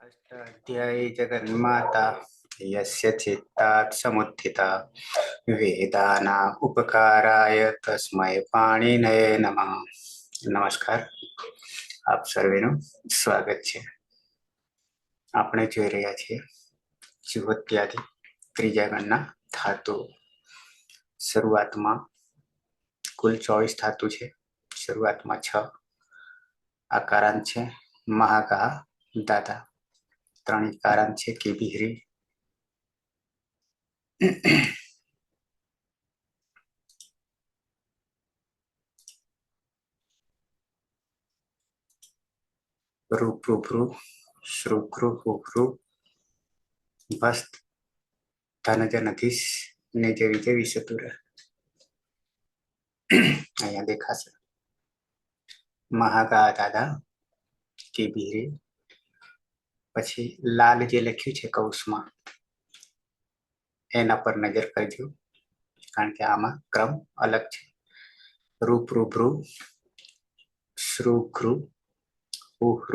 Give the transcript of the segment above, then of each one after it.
अष्टाध्यायी जगन्माता यस्य चित्तात् समुत्थिता वेदाना उपकाराय तस्मै पाणिनये नमः। નમસ્કાર, આપ સર્વેનું સ્વાગત છે. આપણે જોઈ રહ્યા છીએ ચુહત્યાદિ ત્રીજા ગણના ધાતુ. શરૂઆતમાં કુલ 24 ધાતુ છે. શરૂઆતમાં 6 આકારાંત છે. મહાગા દાદા 3 ઇકારાંત છે. કિબિહરી રૂપૃભૃ શ્રુભૃ ઉભૃ ભસ્ત ધનજનધીશ નિજ વિજય વિષતુર. અહીંયા દેખાશે મહાગા દાદા કિબિહરી, પછી લાલ જે લખ્યું છે કૌંસમાં એના પર નજર કરજો, કારણ કે આમાં ક્રમ અલગ છે. રૂપૃભૃ શ્રુઘ્રુ ઉહૃ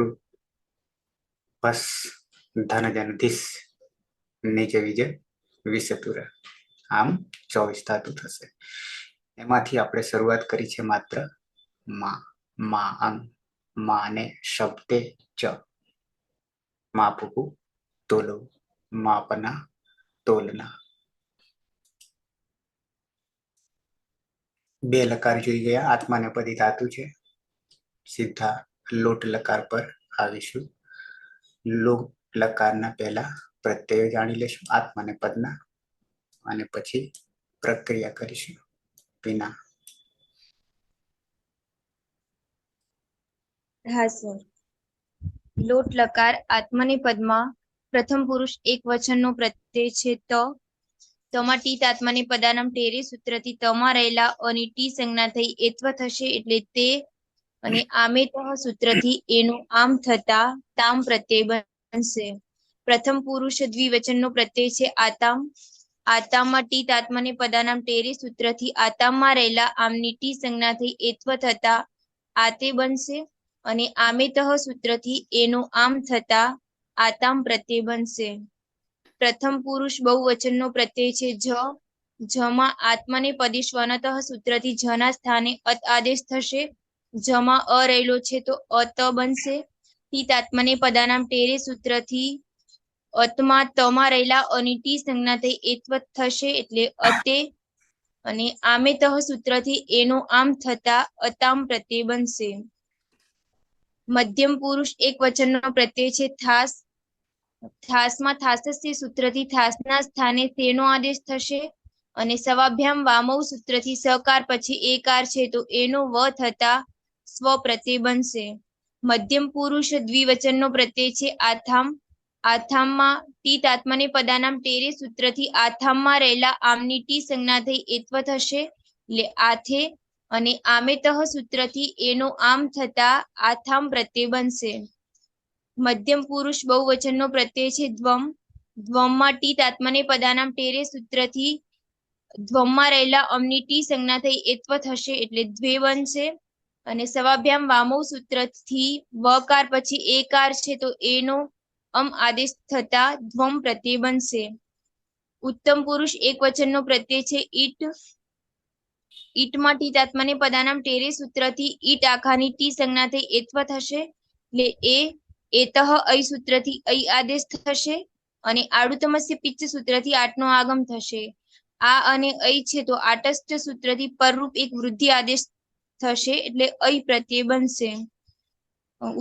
ભસ ધનજનધીશ નિજ વિજય વિષતુર. આમ 24 ધાતુ થશે. એમાંથી આપણે શરૂઆત કરી છે માત્ર મા. મા અંગ માને શબ્દે ચ માપુ તોલો માપના તોલના. 2 લકાર જોઈ ગયા. આત્માને પદી ધાતુ છે. સીધા લોટ લકાર પર આવીશું. લોટ લકારના પહેલા પ્રત્યય જાણી લેશું આત્માને પદના, અને પછી પ્રક્રિયા કરીશું. વિના લોટ લકાર આત્મની પદમાં પ્રથમ પુરુષ એક વચનનો પ્રત્યય છે ત. તમાં ટીત આત્માની પદાનામ ટેરે સૂત્રથી તમાં રહેલા અને ટી સંજ્ઞા થઈ એત્વ થશે એટલે તે, અને આમે તહ સૂત્રથી એનું આમ થતા તામ પ્રત્યય બનશે. પ્રથમ પુરુષ દ્વિવચનનો પ્રત્યય છે આતામ. આતામમાં ટીત આત્માની પદાનામ ટેરે સૂત્રથી આતામમાં રહેલા આમની ટી સંજ્ઞા થઈ એત્વ થતા આતે બનશે, અને આમે તહ સૂત્રથી એનો આમ થતા આતામ પ્રત્યય બનશે. પ્રથમ પુરુષ બહુવચનનો પ્રત્યય છે જ. જમાં આત્માને પદે શ્વનતઃ સૂત્રથી જના સ્થાને અત આદેશ થશે. જમાં અ રહેલો છે તો અત બનશે. ટીત આત્માને પદાનામ ટેરે સૂત્રથી અતમાં તમાં રહેલા અને ટી સંજ્ઞા થઈ એત્વ થશે એટલે અતે, અને આમે તહ સૂત્રથી એનો આમ થતા અતામ પ્રત્યય બનશે. મધ્યમ પુરુષ એક વચનનો પ્રત્યય છે થાસ. થાસમાં થાસસ્ય સૂત્રથી થાસના સ્થાને તેનો આદેશ થશે, અને સવાભ્યામ વામૌ સૂત્રથી સકાર પછી એકાર છે તો એનો વ થતા સ્વ પ્રત્યય બનશે. મધ્યમ પુરુષ દ્વિવચનનો પ્રત્યય છે આથામ. આથામમાં ટીત આત્માને પદાનામ ટેરે સૂત્રથી આથામમાં રહેલા આમની ટી સંજ્ઞા થઈ એત્વ થશે એટલે આથે, અને આમે તહ સૂત્રથી એનો આમ થતા આથામ પ્રત્યય બનશે. મધ્યમ પુરુષ બહુવચનનો પ્રત્યય છે દ્વમ. દ્વમમાં ટીત આત્માને પદાનામ ટેરે સૂત્રથી દ્વમમાં રહેલા અમની ટી સંજ્ઞા થઈ એત્વ થશે એટલે દ્વે બનશે, અને સવાભ્યામ વામૌ સૂત્રથી વકાર પછી એકાર છે તો એનો અમ આદેશ થતા દ્વમ પ્રત્યય બનશે. ઉત્તમ પુરુષ એક વચનનો પ્રત્યય છે ઈટ. ઈટમાં ટીત આત્માને પદાનામ ટેરે સૂત્રથી ઈટ આખાની ટી સંજ્ઞા થઈ એત્વ થશે એટલે એતઃ અય સૂત્રથી અય આદેશ થશે, અને આડુતમસ્ય પિચ્ચ સૂત્રથી આટનો આગમ થશે. આ અને અય છે તો આટસ્થ સૂત્રથી પરરૂપ એક વૃદ્ધિ આદેશ થશે એટલે અય પ્રત્યય બનશે.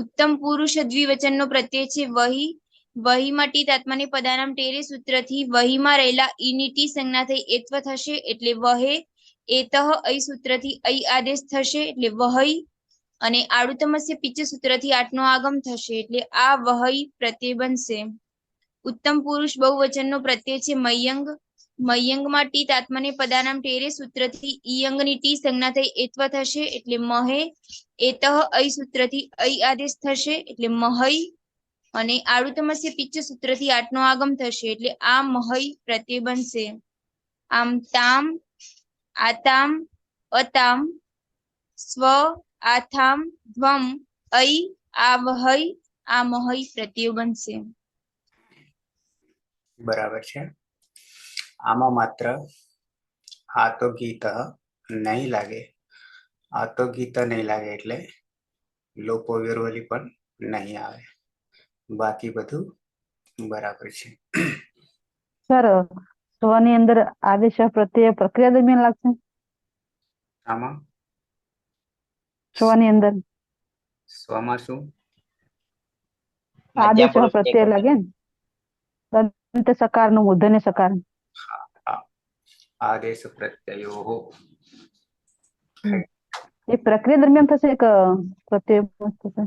ઉત્તમ પુરુષ દ્વિવચનનો પ્રત્યય છે વહી. વહીમાં ટીત આત્માને પદાનામ ટેરે સૂત્રથી વહીમાં રહેલા ઈની ટી સંજ્ઞા થઈ એત્વ થશે એટલે વહે. એતઃ અય સૂત્રથી અય આદેશ થશે એટલે વહઈ, અને આડુતમસ્ય પિચ્ચ સૂત્રથી આટનો આગમ થશે એટલે આ વહઈ પ્રત્યય બનશે. ઉત્તમ પુરુષ બહુવચનનો પ્રત્યય છે મયંગ. મયંગમાં ટીત આત્માને પદાનામ ટેરે સૂત્રથી ઈયંગની ટી સંજ્ઞા થઈ એત્વ થશે એટલે મહે. એતઃ અય સૂત્રથી અય આદેશ થશે એટલે મહઈ, અને આડુતમસ્ય પિચ્ચ સૂત્રથી આટનો આગમ થશે એટલે આ મહઈ પ્રત્યય બનશે. આમ તામ, આતામ, અતામ, સ્વ, આથામ, ધ્વમ, અય, આવહય, આ મહઈ પ્રત્યય બનશે. બરાબર છે. આમાં માત્ર આ તો ગીત નહીં લાગે, આ તો ગીત નહીં લાગે એટલે લોપો વિરોલી પણ નહીં આવે. બાકી બધું બરાબર છે. સર સ્વની અંદર આદેશ પ્રત્યય પ્રક્રિયા દરમિયાન લાગશે. આમાં સ્વની અંદર સ્વમાં શું? મધ્યમ આદેશ પુરુષ પ્રત્યય લાગે એકવચન. ને દંત સકાર નું મૂર્ધન્ય સકાર. આદેશ પ્રત્યયો એ પ્રક્રિયા દરમિયાન થશે એક પ્રત્યય થશે.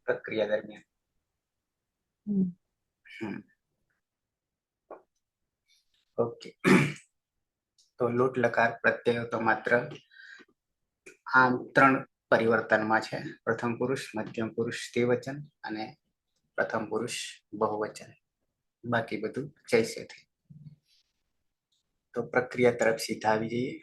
પ્રક્રિયા દરમિયાન. ઓકે. તો લોટ લકાર પ્રત્યયો તો માત્ર આ 3 પરિવર્તનમાં છે. પ્રથમ પુરુષ, મધ્યમ પુરુષ દ્વિવચન અને પ્રથમ પુરુષ બહુવચન. બાકી બધું જૈસે थे. તો પ્રક્રિયા તરફ સીધા આવી જઈએ.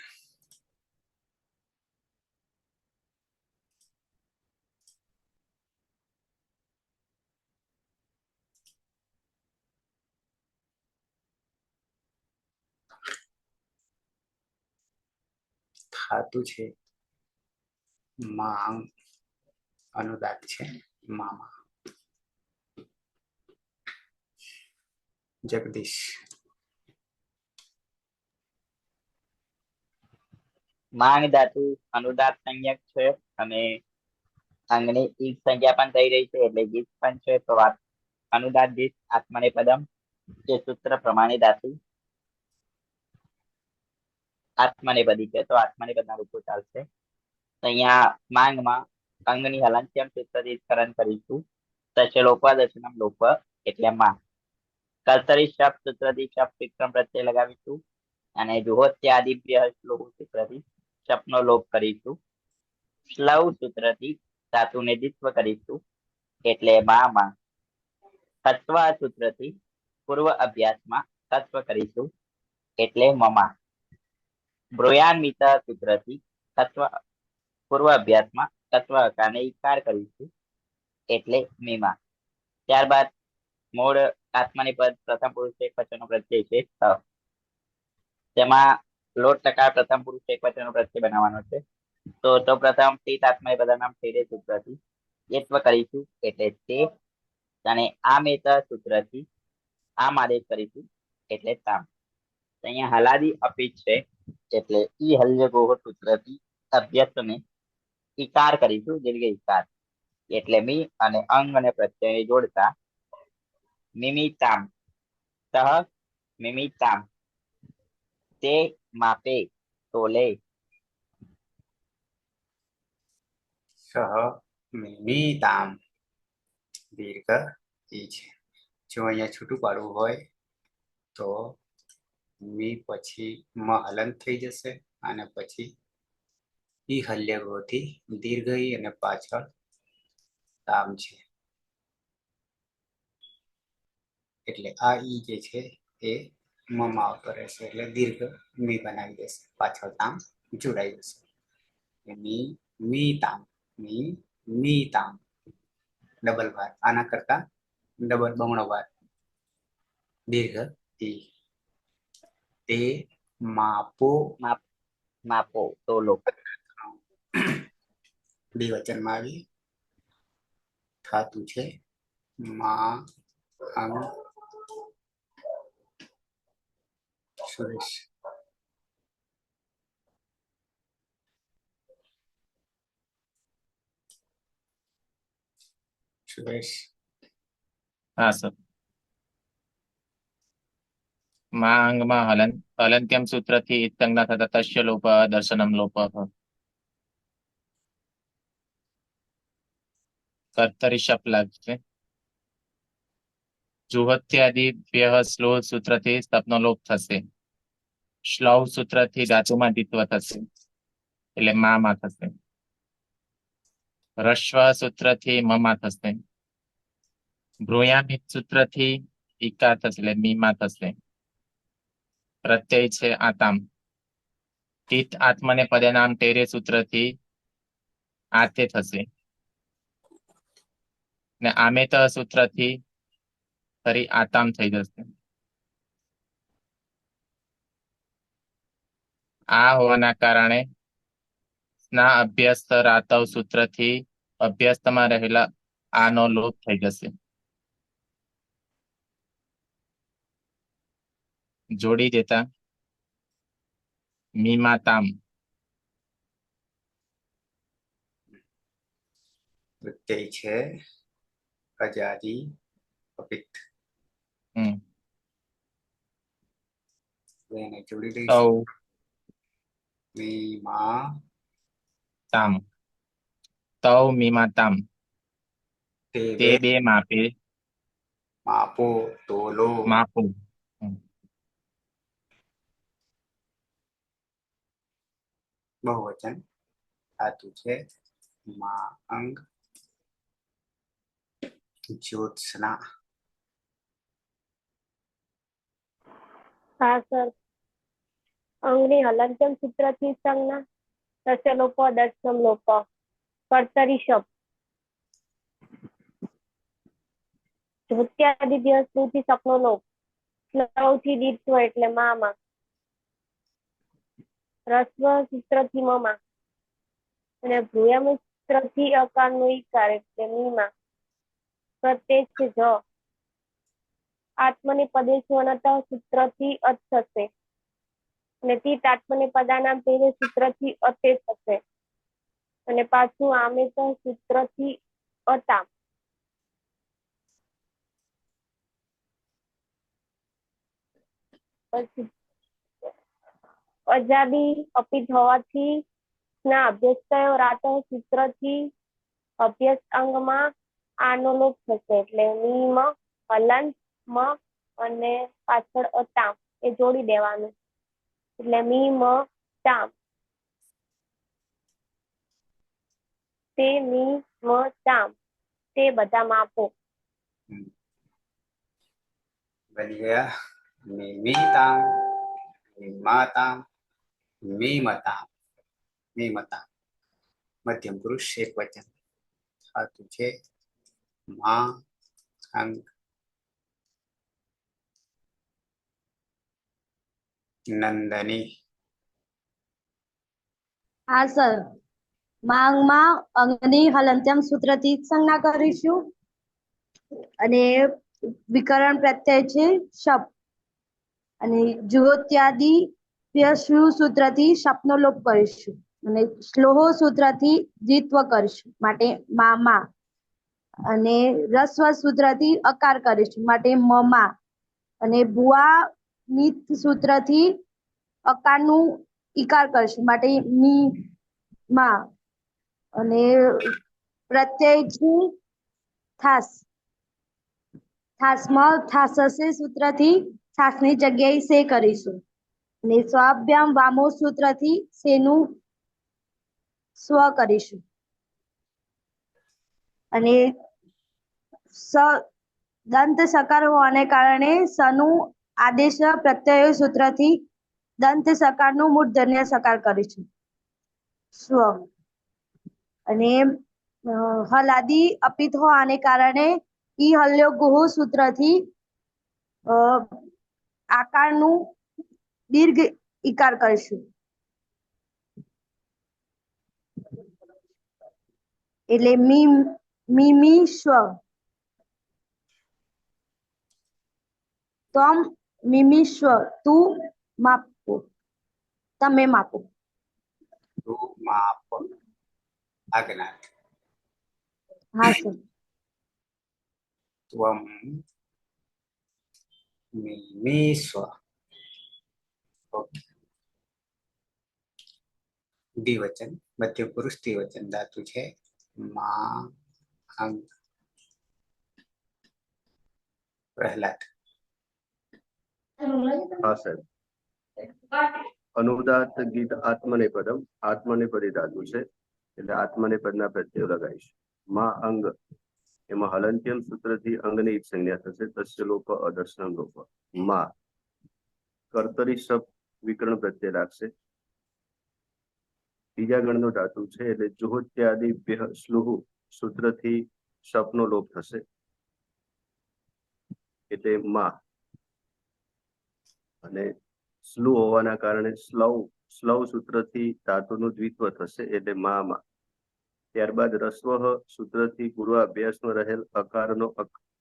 ધાતુ છે માંગ, અનુદાત છે મામા. જગદીશ. માંગ ધાતુ અનુદાત સંજ્ઞક છે અને અંગની ઈક સંજ્ઞા પણ થઈ રહી છે એટલે ગીત પણ છે. તો અનુદાત ગીત આત્મનેપદમ જે સૂત્ર પ્રમાણે ધાતુ આત્મનેપદી છે તો આત્મનેપદના રૂપો ચાલશે. અહીંયા માંગમાં અંગની હલંત્યમ સૂત્રથી કરીશું. તશે લોપ દર્શનમ લોપ એટલે માં. કર્તરી શબ્દ સૂત્રથી શબ્દ વિક્રમ પ્રત્યય લગાવીશું અને જુહોત્યાદિભ્ય શ્લોહ સૂત્રથી શબ્દનો લોપ કરીશું. શ્લવ સૂત્રથી ધાતુને દ્વિત્વ કરીશું એટલે માં. તત્વ સૂત્રથી પૂર્વ અભ્યાસમાં તત્વ કરીશું એટલે મમા. બ્રોયાન્વિત સૂત્રથી તત્વ પૂર્વ અભ્યાસમાં તત્વ હકારને ઈકાર કરીશું એટલે મીમા. ત્યારબાદ મૂળ આત્મનેપદ પ્રથમ પુરુષ એકવચનનો પ્રત્યય છે ત. તેમાં લોટ ટકાર પ્રથમ પુરુષ એકવચનનો પ્રત્યય બનાવવાનો છે. તો પ્રથમ ટીત આત્મનેપદનામ ઠેરે સૂત્રથી યત્વ કરીશું એટલે તે અને આમેત સૂત્રથી આમ આદેશ કરીશું એટલે તામ. અહીંયા હલાદી અપિત છે એટલે ઈ હલ્યગોહ સૂત્રથી અભ્યસ્તને ઈકાર કરીશું દીર્ઘ ઈકાર એટલે મી અને અંગ અને પ્રત્યયને જોડતા મિમિતામ. સહ મિમિતામ તે માપે તોલે. સહ મિમિતામ દીર્ઘ ઈ છે. જો અહીંયા છૂટું પાડવું હોય તો મી પછી મ હલન થઈ જશે અને પછી ઈ હલ્યગોથી દીર્ઘ ઈ અને પાછળ તામ છે. એટલે આ ઈ જે છે એ મમાં આવતો રહેશે એટલે દીર્ઘ મી બનાવી દેશે, પાછળ તામ જોડાઈ જશે. મી મી તામ, મી મી તામ. ડબલ ભાર, આના કરતા ડબલ બમણો ભાર. દીર્ઘ ઈ. તે માપો માપો તોલો. દ્વિવચનમાં આવી ધાતુ છે મા અંગ. સુરેશ. સુરેશ. હા સર. માં અંગમાં હલંત્યમ સૂત્રથી ઇત્તંગના થતા તસ્ય લોપ દર્શનમ લોપ. કર્તરી શપ લાગશે. જુહત્યાદિ શ્લોહ સૂત્રથી સ્તપનો લોપ થશે. શ્લવ સૂત્રથી ધાતુમાં દ્વિત્વ થશે એટલે માં થશે. રસ્વ સૂત્રથી મમાં થશે. બ્રુયામિત સૂત્રથી ઈકાર થશે એટલે મીમાં થશે. પ્રત્યય છે આતામ. તીત આત્મને પદે નામ ટેરે સૂત્રથી આતે થશે. ને આમેત સૂત્રથી ફરી આતામ થઈ જશે. આ હોવાના કારણે સ્ના અભ્યસ્ત રાતવ સૂત્રથી અભ્યસ્તમાં રહેલા આનો લોપ થઈ જશે. જોડી દેતા મીમાતામ પ્રત્યય છે અજાદી અપિત. હમ એને જોડી તૌ દઈશું. મીમા તામ તૌ મીમાતામ તે તે બે બે માપે માપો તોલો. માપો. બહુવચન ધાતુ છે મા અંગ જ્યોત્સના. હા સર, અંગની હલનચલન સૂત્રથી સંજ્ઞા તસ્ય લોપ દર્શનમ લોપ કર્તરી શબ્દ ધૃત્યાદિ દિવસથી સપનો લોપ સ્લવથી દીત્વ એટલે મામાં રસ્વ સૂત્રથી મમાં અને ભૂયામ સૂત્રથી અકારનો ઈકાર એટલે મીમાં પ્રત્યેક છે જ આત્મને પદેશુ અનત સૂત્રથી અત થશે અને તીત આત્મને પદાનામ પેરે સૂત્રથી અતે થશે અને પાછું આમે તો સૂત્રથી અતામ. પછી અજાદી અપિત હોવાથી ના અભ્યસ્ત રાત સૂત્રથી અભ્યસ્ત અંગમાં આનો લોપ થશે એટલે મીમ હલન મ અને પાછળ અતામ એ જોડી દેવાનું એટલે મીમ તામ તે મીમ તામ તે બધા માપો. બની ગયા નિમિતામ નિમાતામ મીમતામ મીમતામ. મધ્યમ પુરુષ એક વચન ધાતુ છે મા અંગ નંદની. હા સર, માંગમાં અંગની હલંત્યમ સૂત્રથી સંજ્ઞા કરીશું અને વિકરણ પ્રત્યય છે શપ અને જ્યોત્યાદિ સૂત્રથી શપનો લોપ કરીશું અને શ્લોહો સૂત્રથી દ્વિત્વ કરીશું માટે મામા અને રસ્વ સૂત્રથી અકાર કરીશું માટે મમા અને ભુવા નિત સૂત્રથી અકારનું ઈકાર કરીશું માટે મી માં અને પ્રત્યય છે થાસ થાસમાં થાસસે સૂત્રથી થાસની જગ્યાએ સે કરીશું અને સ્વાભ્યામ વામો સૂત્રથી સેનું સ્વ કરીશું અને દંત સકાર હોવાને કારણે સનું આદેશ પ્રત્યય સૂત્રથી દંત સકારનું મૂર્ધન્ય સકાર કરીશું સ્વ અને હલાદી અપિત હોવાને કારણે ઈ હલ્યો ગુહ સૂત્રથી આકારનું દીર્ઘ ઈકાર કરીશું એટલે મીમી સ્વ તમ મિમિશ્વ તું માપો તમે માપો. તું માપ આજ્ઞાત. હા સર. ત્વમ મિમિસ્વ. ઓકે. દ્વિવચન મધ્ય પુરુષ દ્વિવચન ધાતુ છે મા અંગ. પ્રહલાદ. હા સાહેબ, અનુદાત ગીત આત્મનેપદમ આત્મનેપદી ધાતુ છે એટલે આત્મનેપદના પ્રત્યયો લગાવીશ. માં અંગ એમાં હલંત્યમ સૂત્રથી અંગની સંજ્ઞા થશે તસ્ય લોપ અદર્શનમ લોપ. માં કર્તરી શબ્દ વિકરણ પ્રત્યય રાખશે. બીજા ગણનો ધાતુ છે એટલે જોહોત્યાદિ સ્લુહ સૂત્રથી શપનો લોપ થશે એટલે માં. અને સ્લુ હોવાના કારણે સ્લવ સૂત્રથી ધાતુનું દ્વિત્વ થશે એટલે માં. ત્યારબાદ રસ્વ સૂત્રથી પૂર્વાભ્યાસમાં રહેલ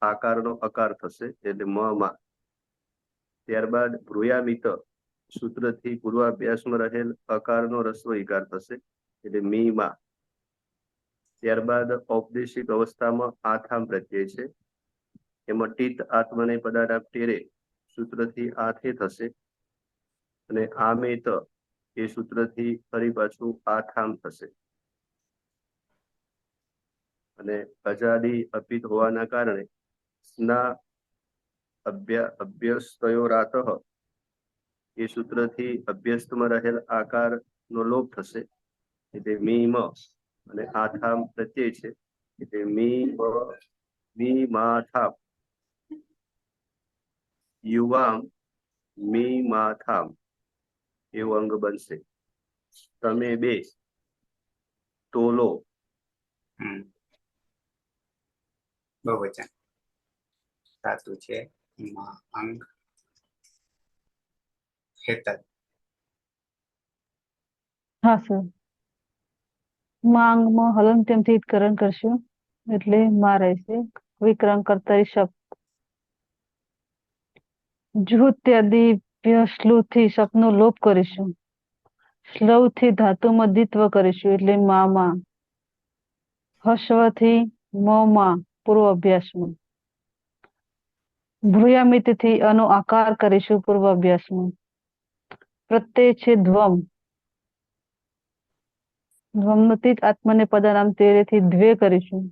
આકારનો અકાર થશે એટલે માં. ત્યારબાદ ભ્રુયામિત સૂત્રથી પૂર્વાભ્યાસમાં રહેલ અકારનો રસ્વ ઈકાર થશે એટલે મી. ત્યારબાદ ઔપદેશિક અવસ્થામાં આથામ પ્રત્યય છે, એમાં ટીત આત્મને પદાર્થ ટેરે સૂત્રથી આથે થશે અને આમેત એ સૂત્રથી ફરી પાછું આથામ થશે. અને અજાદી અપિત હોવાના કારણે સ્ના અભ્યસ્તયો રાતઃ એ સૂત્રથી અભ્યસ્તમાં રહેલ આકાર નો લોપ થશે એટલે મીમ. અને આથામ પ્રત્યય છે એટલે મી માથામ યુવામ મી માથામ એવું અંગ બનશે. તમે બે તોલો. બહુવચન ધાતુ છે માં અંગ. હેતલ. હા સર. માંગમાં હલંત્યમથી કરણ કરશું એટલે માં રહેશે. વિકરણ કર્તરી શબ્દ જુત્યાદિ સ્લુથી શબ્દનો લોપ કરીશું. સ્લવથી ધાતુમાં દ્વિત્વ કરીશું એટલે માં. હસ્વથી માં પૂર્વ અભ્યાસમાં. ભ્રુયામિતથી અનો આકાર કરીશું પૂર્વ અભ્યાસમાં. પ્રત્યય છે ધ્વમ. ધ્વમથી આત્મને પદાનામ તેરેથી દ્વે કરીશું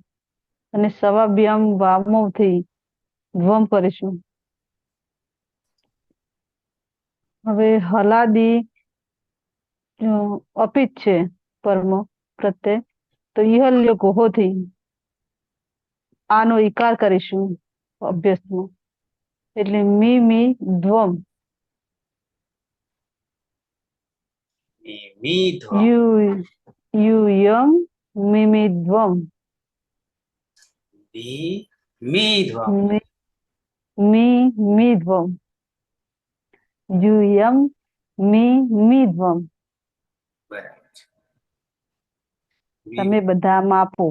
અને સવાભ્યામ વામોથી ધ્વમ કરીશું. હવે હલાદી અપિત છે પરમ પ્રત્યય તો ઈહલ્ય ગોહોથી આનો ઈકાર કરીશું અભ્યાસમાં એટલે મી ધ્વમ. You Yama me ધ્વમ. Me ધ્વમ. You Yama મી ધ્વમ. બરાબર છે. તમે બધા માપો.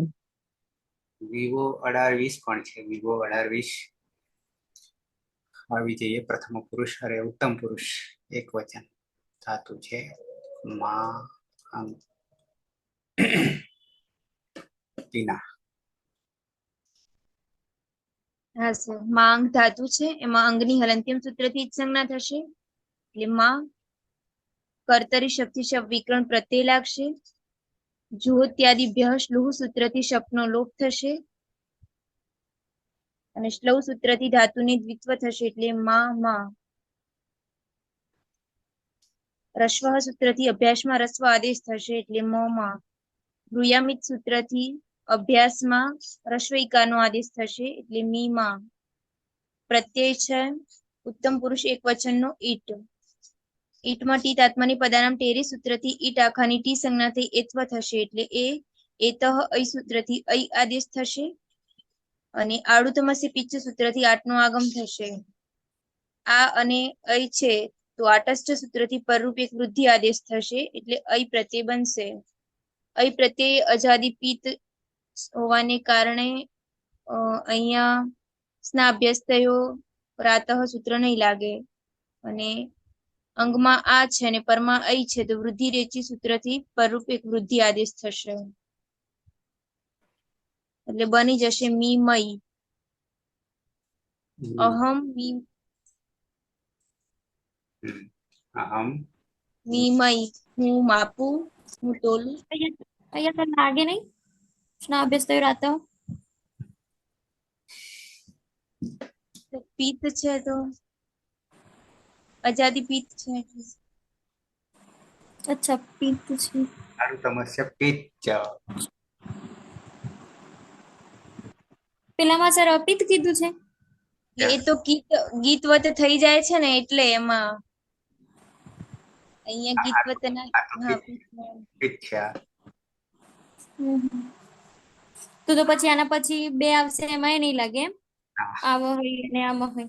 વિવો 18-20 પણ છે. વિવો 18-20 આવી જઈએ. પ્રથમ પુરુષ અરે ઉત્તમ પુરુષ એક વચન ધાતુ છે માં અંગ. ટીના. હા સર. માં અંગ ધાતુ છે, એમાં અંગની હલંત્યમ સૂત્રથી જ સંજ્ઞા થશે એટલે માં. કર્તરી શબ્દથી શબ્દ વિકરણ પ્રત્યય લાગશે. જુહોત્યાદિભ્ય શ્લુહ સૂત્રથી શબ્દનો લોપ થશે અને શ્લવ સૂત્રથી ધાતુની દ્વિત્વ થશે એટલે માં. રસ્વ સૂત્રથી અભ્યાસમાં રસ્વ આદેશ થશે એટલે માં. ભ્રુયામિત સૂત્રથી અભ્યાસમાં રસ્વ ઈકારનો આદેશ થશે એટલે મી. પ્રત્યય છે ઉત્તમ પુરુષ એક વચનનો ઈટ. ઈટમાં ટીત આત્માની પદાનામ ટેરી સૂત્રથી ઈટ આખાની ટી સંજ્ઞા થઈ એત્વ થશે એટલે એતઃ ઐ સૂત્રથી ઐ આદેશ થશે અને આડુતમસ્ય પિચ્ચ સૂત્રથી આટનો આગમ થશે. આ અને ઐ છે તો આટસ્થ સૂત્રથી પરરૂપ એક વૃદ્ધિ આદેશ થશે એટલે ઐ પ્રત્યય બનશે. ઐ પ્રત્યય અજાદી પિત્ત હોવાને કારણે અહીંયા સ્ના અભ્યસ્તયો રાતઃ સૂત્ર નહીં લાગે અને અંગમાં આ છે અને પરમાં ઐ છે તો વૃદ્ધિ રેચી સૂત્રથી પરરૂપ એક વૃદ્ધિ આદેશ થશે એટલે બની જશે મી મય. અહમ મી મય. હું માપું, હું તોલું. અહીંયા તો લાગે નહીં સ્ના અભ્યાસ થયો રાતો. પિત્ત છે તો અજાદી પિત્ત છે. અચ્છા પિત્ત છે. સારું સમસ્યા પિત્ત. પેલામાં સર અપિત કીધું છે. એ તો ગીતવત થઈ જાય છે ને એટલે એમાં અહીંયા ગીતવત ના. પિત્ત છે. તો પછી આના પછી બે આવશે એમાં એ નહીં લાગે એમ હા. આવહય અને આમહય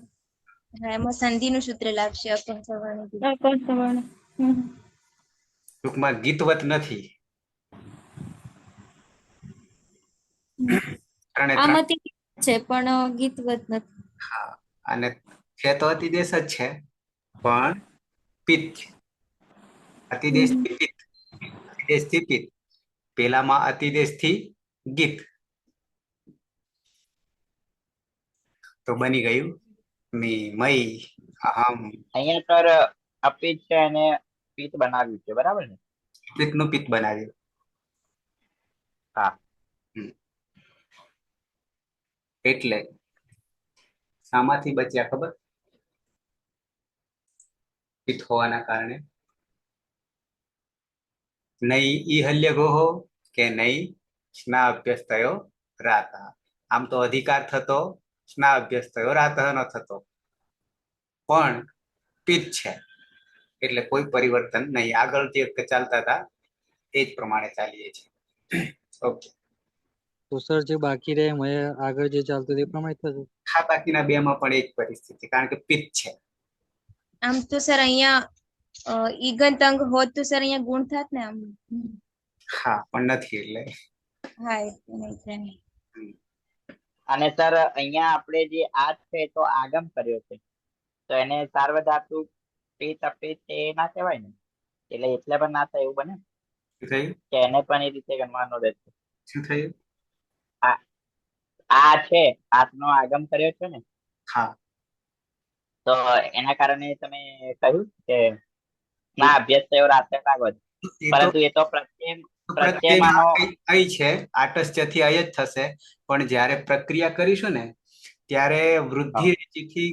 હા, એમાં સંધિનું સૂત્ર લાગશે અપર સવર્ણ દીર્ઘ. અપર સવર્ણ. હમ. ટૂંકમાં ગીતવત નથી. ત્રણે ત્રણ. આમાંથી છે પણ ગીતવત નથી. હા, અને છે તો અતિદેશ જ છે, પણ પિત્ત છે. અતિદેશ થી પિત્ત, અતિદેશ થી પિત્ત. પેલામાં અતિદેશ થી ગીત. તો બની ગયું મી મય અહમ. અહીંયા સર અપિત છે અને પિત બનાવ્યું છે, બરાબર ને? પિત્ત નું પિત્ત બનાવ્યું. હા. એટલે શામાંથી બચ્યા ખબર? પિત્ત હોવાના કારણે. નઈ ઈહલ્ય ગોહો કે નઈ સ્ના અભ્યસ્તયો રાતા. આમ તો અધિકાર થતો, સ્ના અભ્યસ્તયો રાતઃ ન થતો, પણ પિત્ત છે એટલે કોઈ પરિવર્તન નહીં. આગળ જે ચાલતા હતા એ જ પ્રમાણે ચાલીએ છીએ. ઓકે. તો સર જે બાકી રહે એમાં આગળ જે ચાલતું તે પ્રમાણે થશે. હા, બાકીના બે માં પણ એ જ પરિસ્થિતિ, કારણ કે પિત્ત છે. આમ તો સર અહીંયા ઈગંત અંગ હોત તો સર અહીંયા ગુણ થાત ને આમ. હા, પણ નથી એટલે. હા, એટલે નહીં. અને સર અહીંયા આપણે જે આ છે તો આગમ કર્યો છે, તો એને સાર્વધાતુ પિત્ત અપિત્ત એ ના કહેવાય ને, એટલે પણ ના થાય એવું બને શું થયું? કે એને પણ એ રીતે ગણવાનું રહેશે. શું થયું? આ છે આત્મનો આગમ કર્યો છે ને, હા, તો એના કારણે તમે કહ્યું કે ના અભ્યાસ થયો રાતે કાગળ, પરંતુ એ તો પ્રત્યયમાંનો અહીં છે, આટસ્થ્યથી અહીં જ થશે. પણ જ્યારે પ્રક્રિયા કરીશું ને ત્યારે વૃદ્ધિ રેચીથી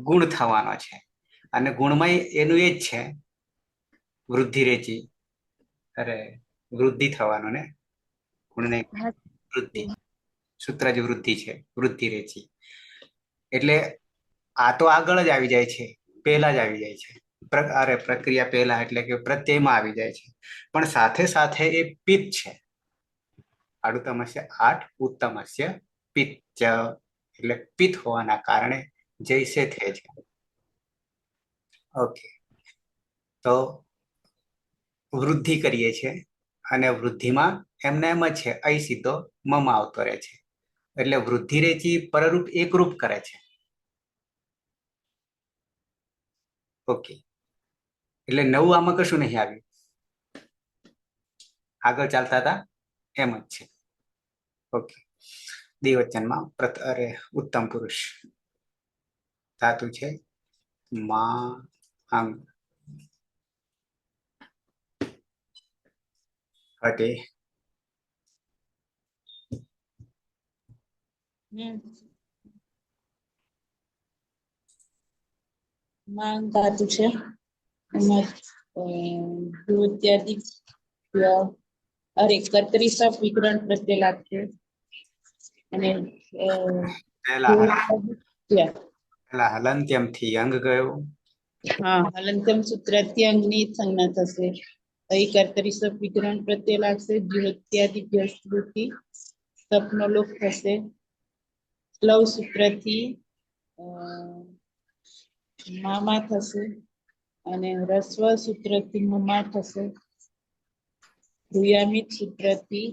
ગુણ થવાનો છે, અને ગુણમાં એનું એ જ છે વૃદ્ધિ રેચી. અરે વૃદ્ધિ થવાનો ને, ગુણ નહીં, વૃદ્ધિ. સૂત્ર જ વૃદ્ધિ છે, વૃદ્ધિ રેચી. એટલે આ તો આગળ જ આવી જાય છે, પહેલા જ આવી જાય છે. અરે પ્રક્રિયા પહેલા એટલે કે પ્રત્યયમાં આવી જાય છે, પણ સાથે સાથે એ પિત્ત છે. આડુતમસ્ય 8, ઉત્તમસ્ય પિત્ત, એટલે પિત્ત હોવાના કારણે જૈસે થે છે. ઓકે, તો વૃદ્ધિ કરીએ છીએ અને વૃદ્ધિમાં એમને એમ જ છે, અહીં સીધો મમ આવતો રહે છે, એટલે વૃદ્ધિ રેચી પરરૂપ એકરૂપ કરે છે. ઓકે, એટલે નવું આમાં કશું નહીં આવ્યું, આગળ ચાલતા હતા એમ જ છે. ઓકે, દ્વિવચનમાં અરે ઉત્તમ પુરુષ ધાતુ છે મા અંગ હટે. માંગ ધાતુ છે એમાં ઇત્યાદિ અરે કર્તરી સપ વિકરણ પ્રત્યય લાગશે અને પેલા હલંત્યમ થી અંગ ગયો. હા, હલંત્યમ સૂત્રથી અંગની સંજ્ઞા થશે. અહીં કર્તરી સપ વિકરણ પ્રત્યય લાગશે. ઇત્યાદિ સ્મૃતિ સપનો લોપ થશે. લવ સૂત્રથી મામા થશે અને રસ્વ સૂત્રથી મમા થશે. રૂયામિત સૂત્રથી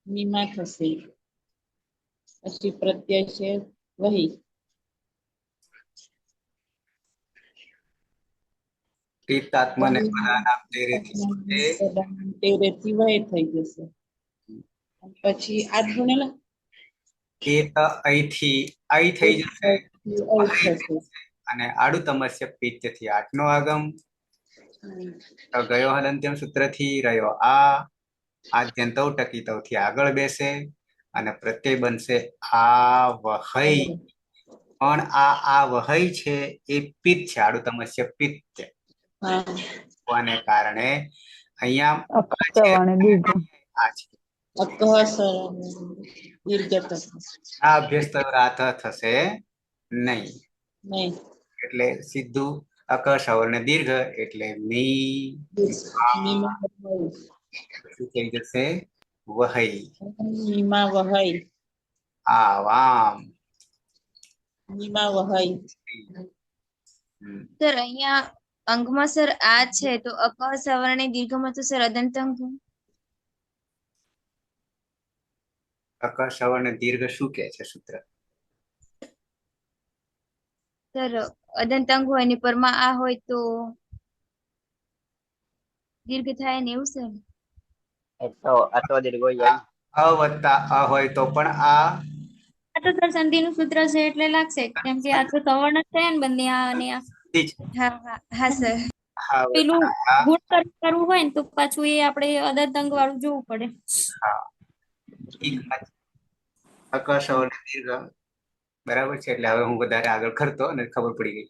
મીમા થશે. પછી પ્રત્યય છે વહી. તીર્થાત્માને પદાનામ તેરેથી વહી થઈ જશે. પછી 8 ગુણેલા એ તો અહીંથી અહીં થઈ જશે થશે. અને આડુતમસ્ય પિત્ત થી 8 નો આગમ. તો ગયો હલંત્યમ સૂત્ર થી રહ્યો આ આદ્યંતૌ ટકીતૌ થી આગળ બેસે અને પ્રત્યય બનશે આ વહઈ. પણ આ વહઈ છે એ પિત્ત છે, આડુતમસ્ય પિત્ત છે. હોવાને કારણે અહીંયા આ અભ્યાસ તો રાત થશે નહીં, એટલે સીધું અક સવર્ણ દીર્ઘ એટલે મી થઈ જશે વહઈ મીમાં વહાઈ આવામ. મીમાં વહાઈ હમ. સર અહીંયા અંકમાં સર આ છે તો અક સવર્ણ દીર્ઘમાં તો સર અદંત અંક. અકર સવર્ણ દીર્ઘ શું કે છે સૂત્ર? સર અદંત અંક હોય ને પરમાં આ હોય તો દીર્ઘ થાય ને એવું સર. એ તો અતો દીર્ઘો યય. અ વત્તા અ હોય તો પણ આ આ તો સર સંધિનું સૂત્ર છે એટલે લાગશે કેમ કે આ તો સવર્ણ જ થયા ને બંને આ અને આ. ઠીક છે. હા સર. હા પેલું વત્તા આ. ગુણ કરવું હોય ને તો પાછું એ આપણે અદંત અંક વાળું જોવું પડે. હા ઠીક છે. અકર સવર્ણ દીર્ઘ બરાબર છે. એટલે હવે હું વધારે આગળ કરતો અને ખબર પડી ગઈ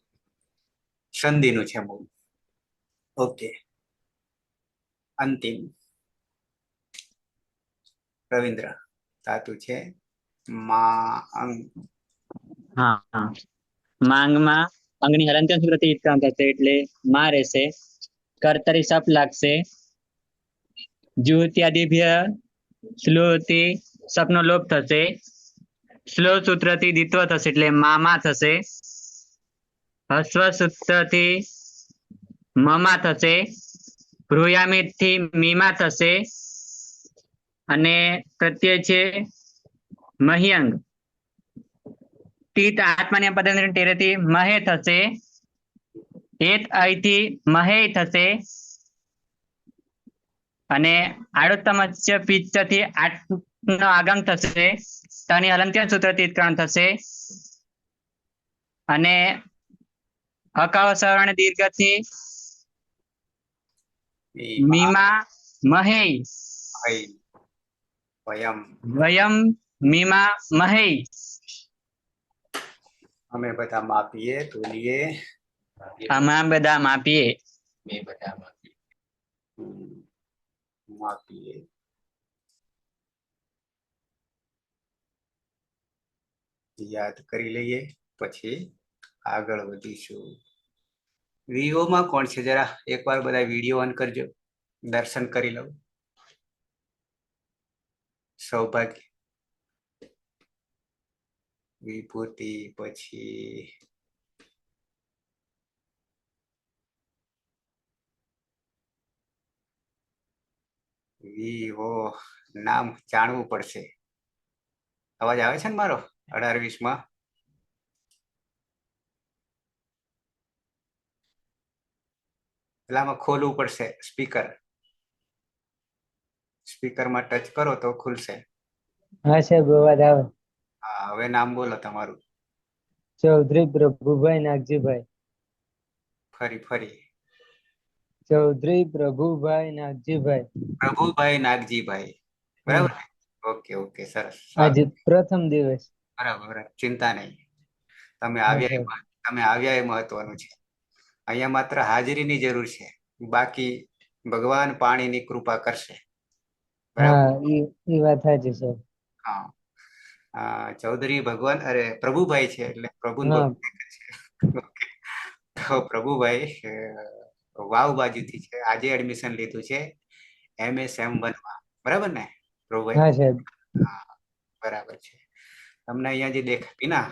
સંધિનું છે મૂળ. ઓકે અંતિમ રવિન્દ્ર ધાતુ છે મા અંગ. હા હા માંગમાં અંગની હલનચલન સૂત્રથી કામ થશે એટલે માં રહેશે. કર્તરી સપ લાગશે. જુત્યાદિભ્ય સ્લોથી સપનો લોપ થશે. સ્લો સૂત્રથી દ્વિત્વ થશે એટલે મામા થશે. હસ્વ સૂત્રથી મમા થશે. ભ્રુયામિતથી મીમા થશે. અને પ્રત્યય છે મહ્યંગ. ટીત આત્માની પદની ટેરેથી મહે થશે. હેત અહીંથી મહે થશે. અને આડોત્તમસ્ય પિત્તથી આઠનો આગમ થશે. તની હલંત્યન સૂત્રથી ત્રણ થશે. અને અકાવ સવર્ણ દીર્ઘથી મીમા મહે વયમ વયમ મીમા મહે. અમે બધા માપીએ તોલીએ આમાં બધા માપીએ માપીએ. યાદ કરી લઈએ પછી આગળ વધીશું. વિડીયોમાં કોણ છે જરા એકવાર બધા વિડીયો ઓન કરજો, દર્શન કરી લઉં. સૌભાગ્ય, વિભૂતિ, પછી વિવો નામ જાણવું પડશે. અવાજ આવે છે ને મારો 18-20માં? પેલામાં ખોલવું પડશે સ્પીકર. સ્પીકરમાં ટચ કરો તો ખુલશે. હા સાહેબ અવાજ આવે. હા હવે નામ બોલો તમારું. ચૌધરી પ્રભુભાઈ નાગજીભાઈ. ફરી ચૌધરી પ્રભુભાઈ નાગજીભાઈ. પ્રભુભાઈ નાગજીભાઈ, બરાબર ને? ઓકે ઓકે સરસ. આજે પ્રથમ દિવસ. બરાબર, ચિંતા નહીં. તમે હા આવ્યા એ મહત્વનું છે. અહીંયા માત્ર હાજરીની જરૂર છે, બાકી ભગવાન પાણીની કૃપા કરશે. હા એ વાત સાચી સર. હા ચૌધરી ભગવાન પ્રભુભાઈ છે એટલે પ્રભુ હા તો પ્રભુભાઈ વાવ બાજુથી છે. આજે એડમિશન લીધું છે MS-M1 માં, બરાબર ને પ્રભુભાઈ? હા સાહેબ. હા બરાબર છે. તમને અહીંયા જે દેખાય ના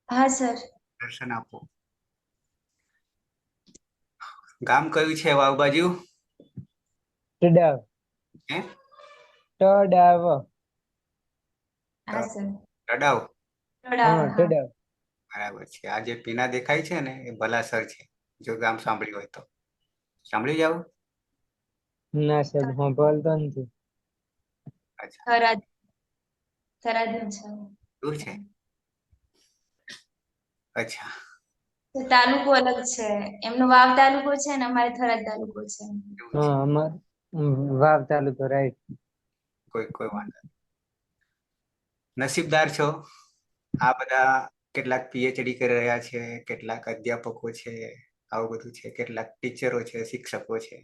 હા સર. દર્શન આપો. ગામ કયું છે વાવ બાજુ? ટડાવ. હે? ટડાવ. હા સર. ટડાવ. હા ટડાવ. બરાબર છે. આ જે પીના દેખાય છે ને એ ભલાસર છે, જો ગામ સાંભળ્યું હોય તો. સાંભળી જાવ? ના સાહેબ સાંભળતો નથી. અચ્છા થરાદ દૂર છે. અચ્છા તાલુકો અલગ છે. એમનો વાવ તાલુકો છે ને અમારે થરાદ તાલુકો છે. હા અમાર વાવ તાલુકો રાઈટ. કોઈ વાંધો નહીં. નસીબદાર છો. આ બધા કેટલાક PhD કરી રહ્યા છે, કેટલાક અધ્યાપકો છે, આવું બધું છે, કેટલાક ટીચરો છે, શિક્ષકો છે,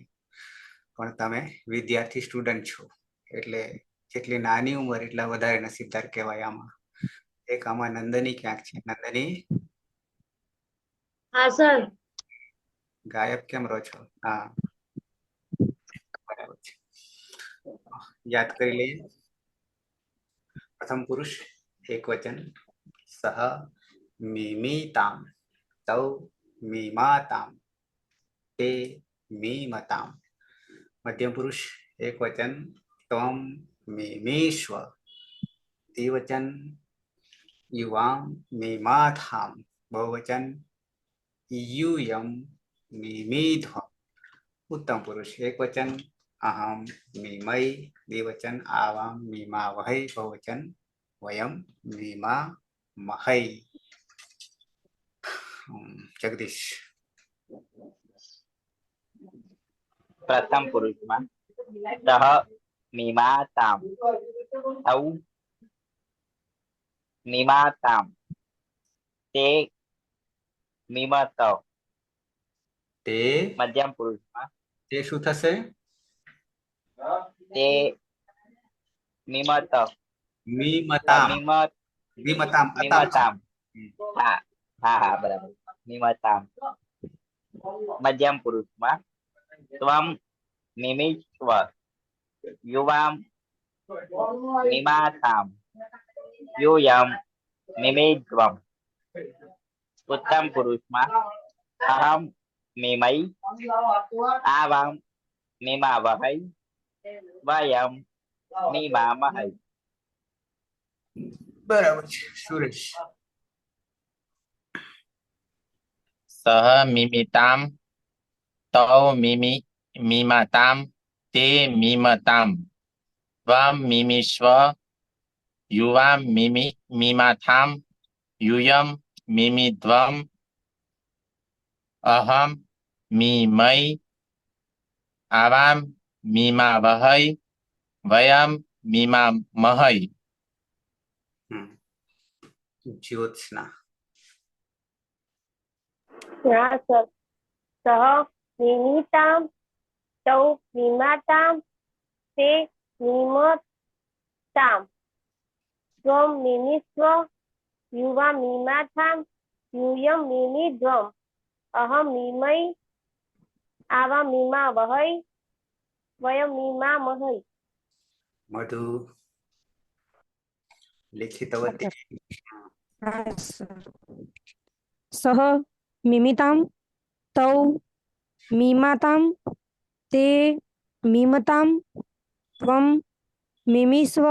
પણ તમે વિદ્યાર્થી સ્ટુડન્ટ છો એટલે જેટલી નાની ઉંમર એટલા વધારે નસીબદાર કહેવાય. આમાં નંદની ક્યાંક છે? નંદની હા સર. ગાયબ કેમ રહો છો? હા બરાબર છે. યાદ કરી લઈએ. પ્રથમ પુરુષ એક વચન સહ મિમિતામ તૌ મિમાતામ તે મીમતામ. મધ્યમ પુરુષ એક વચન ત્વમ મિમીશ્વ દ્વિવચન યુવામ મિમાથામ બહુવચન यूयम मिमीध्व. उत्तम पुरुष एक वचन अहम मिमई द्विवचन आवाम मीमावहै बहुवचन वयम मीमामहै. जगदीश પ્રથમ પુરુષમાં સહ મીમાતામ તૌ મીમાતામ તે મીમત. તે મધ્યમ પુરુષમાં તે શું થશે? તે મીમત મીમતામ મીમત મીમતામ અતામ. મીમતામ. હા હા હા બરાબર મીમતામ. મધ્યમ પુરુષમાં ત્વમ મિમિશ્વ યુવામ મિમાતામ યુયમ મિમિદ્વમ. ઉત્તમ પુરુષમાં અહમ મિમઈ આવામ મિમાવહૈ વયમ મિમામહૈ. બરાબર છે. સુરેશ સહ મિમિતામ તૌ મીમાતામ તે મીમતામ ત્વમ મિમિશ્વ યુવામ મીમાથામ યુયમ મિમિદ્વમ અહમ મીમઈ આવામ મીમાવહૈ વયમ મીમામહૈ. જ્યોત્સના હા સર. સહ મિમિતામ તૌ મિમાતામ તે મિમતામ ત્વમ મિમિશ્વ યુવા મિમાથામ યુયમ મિમિદ્વમ અહમ મિમઈ આવા મિમાવહૈ વયમ મિમામહૈ. મધુ लिखितवती सह मिमिताम तौ मीमाताम ते मीमताम त्वं मिमिस्व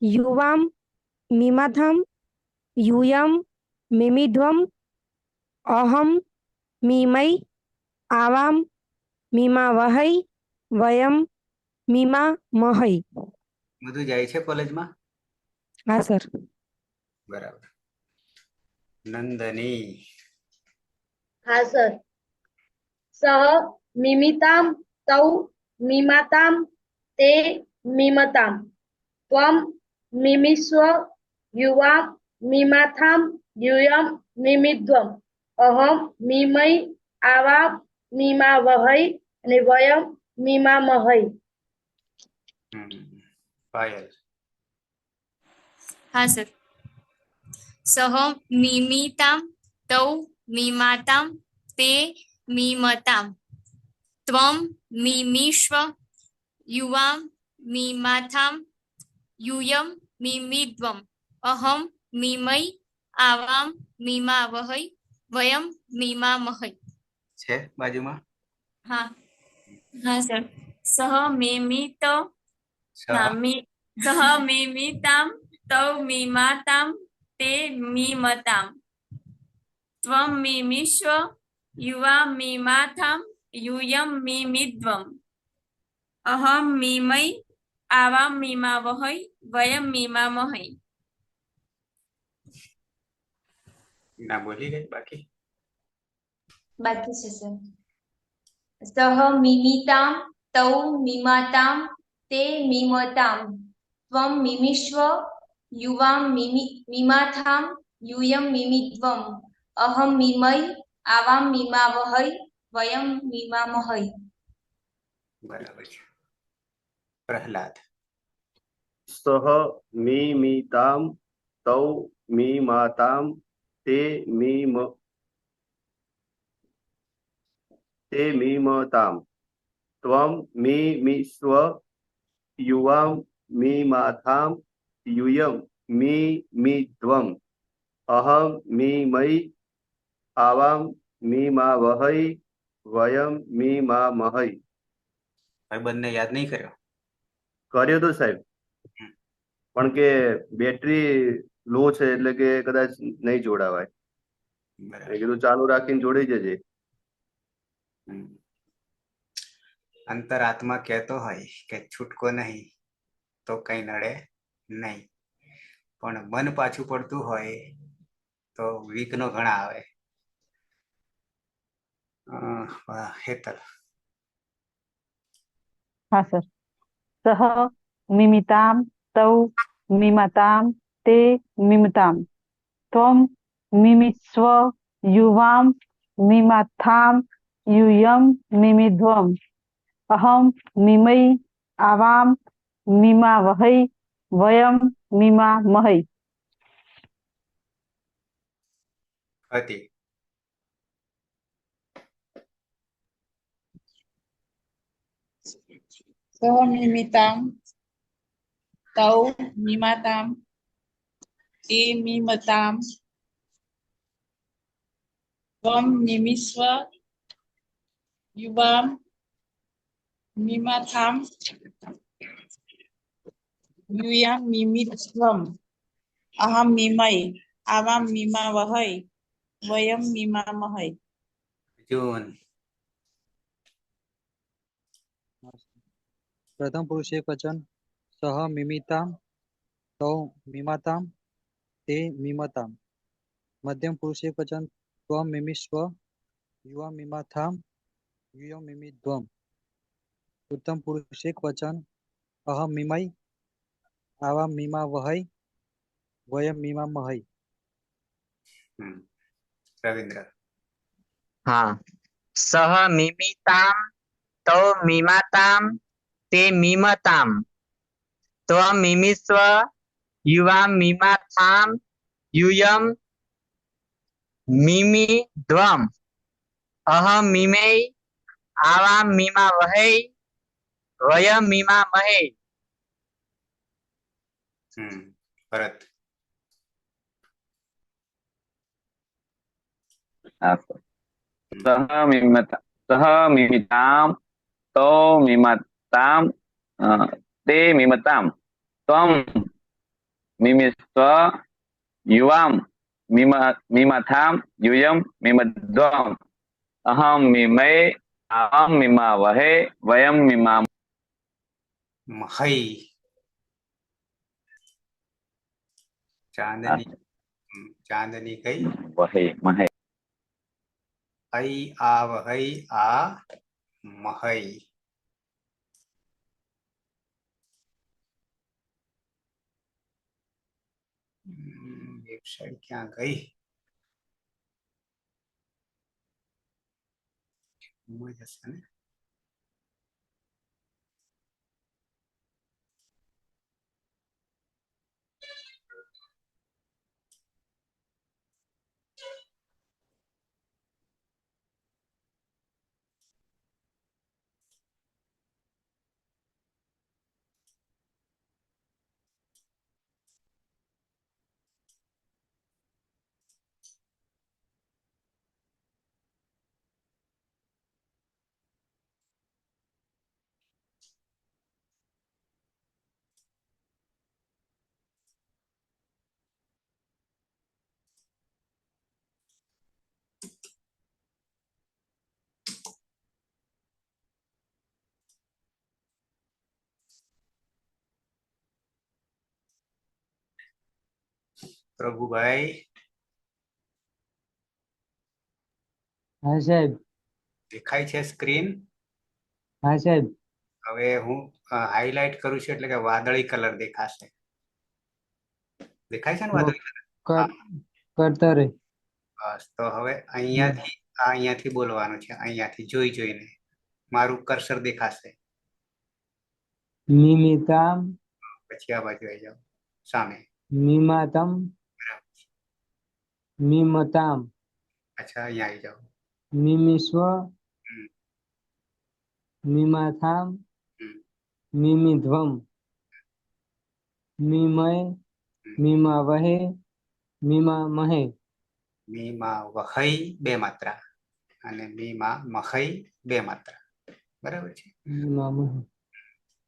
युवाम मीमाथाम यूयम मिमिध्वम अहम मीमई आवाम मीमावहै वयम मीमामहै. मधु જાય છે કોલેજમાં? હા સર. બરાબર. નંદની હા સર. સહ મિમિતામ તૌ મિમાતામ તે મિમતામ ત્વમ મિમિસ્વ યુવા મિમાથામ યુયમ મિમિદ્વમ અહમ મિમઈ આવા મિમાવહૈ અને વયમ મિમામહૈ. પાયલ હા સર. સહ મિમિતામ તૌ મિમાતામ તે મિમતામ ત્વમ મિમિશ્વ યુવામ મિમાથામ યુયમ મિમિદ્વમ અહમ મિમઈ આવામ મિમાવહૈ વયમ મિમામહૈ. છે બાજુમાં? હા હા સર. સહ મિમિત સહ મિમિતામ તૌ મિમાતામ તે મિમતામ ત્વમ મિમિશ્વ યુવા મિમાથામ યુયમ મિમિદ્વમ અહમ મિમઈ આવામ મિમાવહૈ વયમ મિમામહૈ. ના બોલી ગઈ બાકી? બાકી છે સર. સહ મિમિતામ તૌ મિમાતામ તે મિમતામ ત્વમ મિમિશ્વ યુવામ મિમાથામ યુયમ મિમિદ્વમ અહમ મિમઈ આવામ મિમાવહૈ વયમ મિમામહૈ. બરાબર છે. પ્રહલાદ સહ મિમિતામ તૌ મિમાતામ તે મીમતામ ત્વમ મિમિસ્વ युवां मीमाथां यूयं मीमिध्वम् अहं मीमयि आवां मीमावहै वयं मीमामहै. ભાઈ બંને યાદ નહીં કર્યો. કર્યો તો સાહેબ, પણ કે બેટરી લો છે એટલે કે કદાચ નહીં જોડાવાય. બરાબર. મેં કીધું ચાલુ રાખીને જોડી જજે. અંતરાત્મા કહેતો હોય કે છૂટકો નહીં તો કઈ નડે નહીં, પણ મન પાછું પડતું હોય તો વિઘ્નો ઘણા આવે. હેતલ. હા સર. સહ મિમિતામ તૌ મિમતામ તે મિમતામ ત્વમ મિમિસ્વ યુવામ મિમાથામ यूयम मिमिध्वम अहम मिमई आवाम मीमा वहै वयम मीमा महै. હતી. સહમિમિતામ તૌ મિમાતામ તે મિમતામ ત્વમ મિમિસ્વ યુવામ મિમાથામ यूयं मिमिध्वम् अहं मिमय आवां मीमावहै वयं मीमामहै. જૂન. प्रथम पुरुष एक वचन सह मिमिताम तौ मिमाताम ते मिमताम. मध्यम पुरुष एक वचन त्वम मिमिस्व युवा मिमाथाम यूयं मिमिध्वम्. उत्तम पुरुष एक वचन अहम मिमय आवाम मीमा वहै वयम मीमा महै. રવિન્દ્ર. हाँ. सह मिमिताम तौ मिमाताम ते मिमताम त्वं मिमिस्व युवां मिमाथाम यूयं मिमिध्वम् अहं मिमै आवां मीमावहै वयं मीमामहै. ભરત. सह मिमिताम तौ मिमताम ते मिमताम त्वं मिमिस्व युवां मिमाथाम यूयं मिमिध्वम् अहं मिमय आवां मीमावहै वयं મહઈ. ચાંદની. ચાંદની કઈ? वहै महै. ऐ आ वहै आ महै. વેબસાઇટ ક્યાં ગઈ? જશે ને. પ્રભુભાઈ. હા સાહેબ. દેખાય છે સ્ક્રીન? હા સાહેબ. હવે હું હાઇલાઇટ કરું છું એટલે કે વાદળી કલર દેખાશે. દેખાય છે ને વાદળી કલર? કરતા રહે. બસ તો હવે અહીંયાથી બોલવાનું છે, અહીંયાથી જોઈને મારું કર્સર દેખાશે. મિમિતામ પછી આ બાજુ આવી જાઓ સામે. મિમાતમ મિમતામ અચ્છા અહીંયા આવી જાઓ. મિમિસ્વ મિમાથામ મિમિધ્વમ મિમય મિમાવહે મિમામહે મીમાં વહઈ બે માત્રા અને મીમાં મહઈ બે માત્રા. બરાબર છે. મિમામહે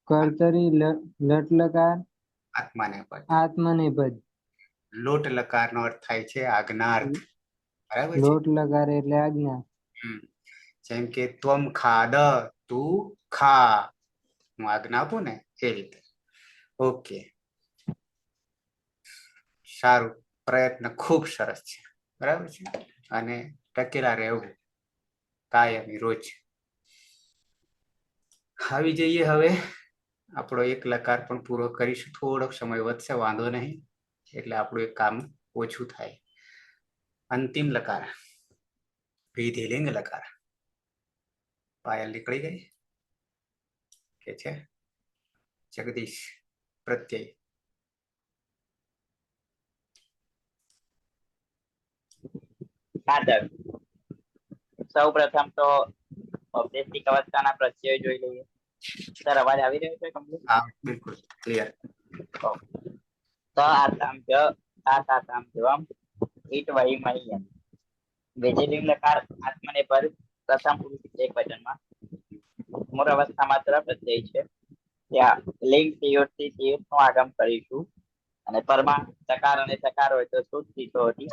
કર્તરી લટલકાર આત્માનેપદ. આત્મનેપદ લોટ લકારનો અર્થ થાય છે આજ્ઞાર્થ. બરાબર છે. લોટ લગાર એટલે આજ્ઞા. જેમ કે ત્વમ ખાદ, તું ખા, હું આજ્ઞા આપું ને એ રીતે. ઓકે, સારું, પ્રયત્ન ખૂબ સરસ છે. બરાબર છે. અને ટકેલા રહેવું કાયમી રોજ. આવી જઈએ હવે આપણો એક લકાર પણ પૂરો કરીશું. થોડોક સમય વધશે, વાંધો નહીં, એટલે આપણું એક કામ ઓછું થાય. અંતિમ લકાર વિધિલિંગ લકાર. પાયલ નીકળી ગઈ કે છે? જગદીશ પ્રત્યય. સાધક. સૌ પ્રથમ તો ઔપદેશિક અવસ્થાના પ્રત્યય જોઈ લઈએ. સર, અવાજ આવી રહ્યો છે કમ્પ્લીટ? હા, બિલકુલ ક્લિયર. ત આતામ જ આતામ જવમ ઈટ વહી મહી. વિધિલિંગ લકાર આત્મનેપદ પ્રથમ પુરુષ એક વચનમાં મૂળ અવસ્થા માત્ર પ્રત્યય છે. ત્યાં લિંગ તિયોથી તિયોનું આગમ કરીશું અને પરમાં તકાર અને તકાર હોય તો શુદ્ધ તિથોથી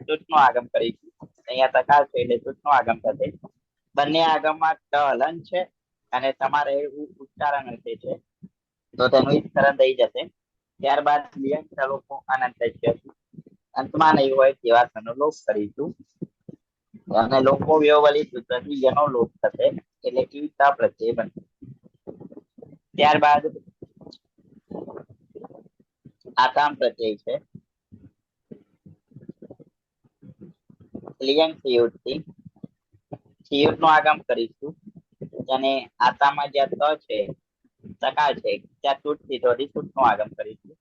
શુદ્ધનું આગમ કરીશું. અહીંયા તકાર છે એટલે શુદ્ધનું આગમ થશે. બંને આગમમાં ટ હલન છે અને તમારે એવું ઉચ્ચારણ હશે છે, તો તેનું વિસ્તરણ થઈ જશે. ત્યારબાદ લિયંગ લોકો અનંત છે. અંતમાં નહીં હોય તેવા સનો લોપ કરીશું અને લોકો વ્યવલિત સૂત્રથી જેનો લોપ થશે એટલે ઈતા પ્રત્યય બનશે. ત્યારબાદ આતામ પ્રત્યય છે. લિયંગ સિયુટથી સિયુટનું આગમ કરીશું અને આતામાં જ્યાં ત છે, તકાર છે, ત્યાં તૂટથી થોડી તૂટનું આગમ કરીશું.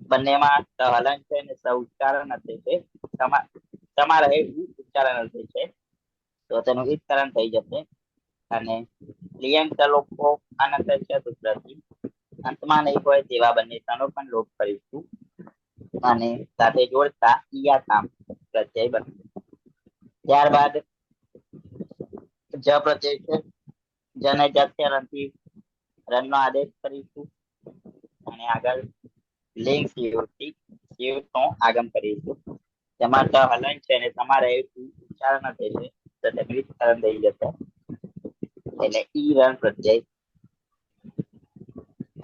બંનેમાં ત હલન છે અને સ ઉચ્ચારણ હશે છે. તમારે ઉચ્ચારણ હશે છે, તો તેનું વિસ્તરણ થઈ જશે અને લિયંગ લોકો અનંત છે સૂત્રથી અંતમાં નહીં હોય તેવા બંને તનો પણ લોપ કરીશું અને સાથે જોડતા ઈયાતામ પ્રત્યય બનશે. ત્યારબાદ જ પ્રત્યય છે. જને જથ્ય રનથી રનનો આદેશ કરીશું અને આગળ લિંગ સિયુટથી સિયુટનું આગમ કરીશું. તેમાં ત હલન છે અને તમારે ઉચ્ચારણ થશે તો તેનું વિસ્તરણ થઈ જશે એટલે ઈ રન પ્રત્યય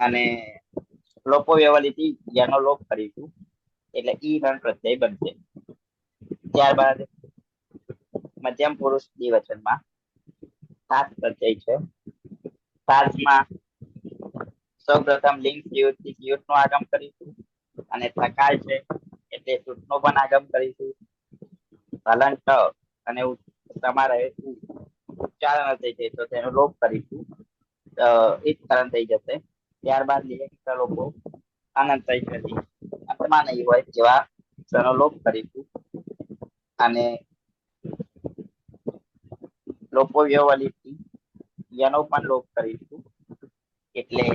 અને લોકો વ્યવલિથી જેનો લોપ કરીશું એટલે ઈ રન પ્રત્યય બનશે. ત્યારબાદ મધ્યમ પુરુષ દ્વિવચનમાં સાત પ્રત્યય છે. સાતમાં સૌ પ્રથમ લિંગ સિયુટથી સિયુટનું આગમ કરીશું અને તકાર છે એટલે સુટનું પણ આગમ કરીશું. હલન ટ અને તમારે ઉચ્ચારણ હશે છે તો તેનો લોપ કરીશું, વિસ્તરણ થઈ જશે. ત્યારબાદ લિયંગ લોકો અનંત અંતમાં નહીં હોય જેવા સનો લોપ કરીશું અને લોકો વ્યવલિથી એનો પણ લોપ કરીશું એટલે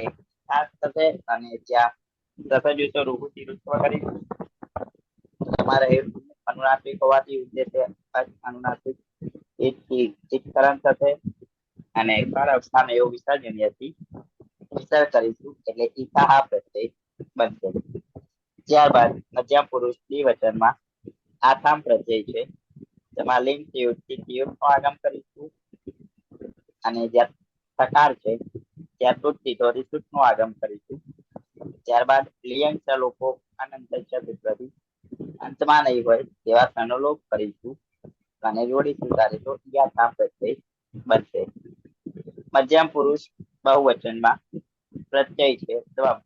ખાસ થશે અને ત્યાં દસજુતો રૂપથી રૂપવા કરીશું. તમારે અનુનાસિક હોવાથી ઉદ્દેશ્ય અનુનાસિક વિસ્તરણ થશે અને કર અવસ્થાન એવો વિસર્જનીયથી વિસ્તર કરીશું એટલે ઈકાહા પ્રત્યય બનશે. ત્યારબાદ મધ્યમ પુરુષ દ્વિવચનમાં આથામ પ્રત્યય છે. તેમાં લિંગ તિયુટથી તિયુટનું આગમ કરીશું અને જ્યાં તકાર છે ત્યાં તૂટથી થોડી તૂટનું આગમ કરીશું. ત્યારબાદ લિયંગ લોકો અનંત સૂત્રથી અંતમાં નહીં હોય તેવા સનો લોપ કરીશું અને જોડી સુધારે તો યાથામ પ્રત્યય બનશે. મધ્યમ પુરુષ બહુવચનમાં પ્રત્યય છે ત્વમ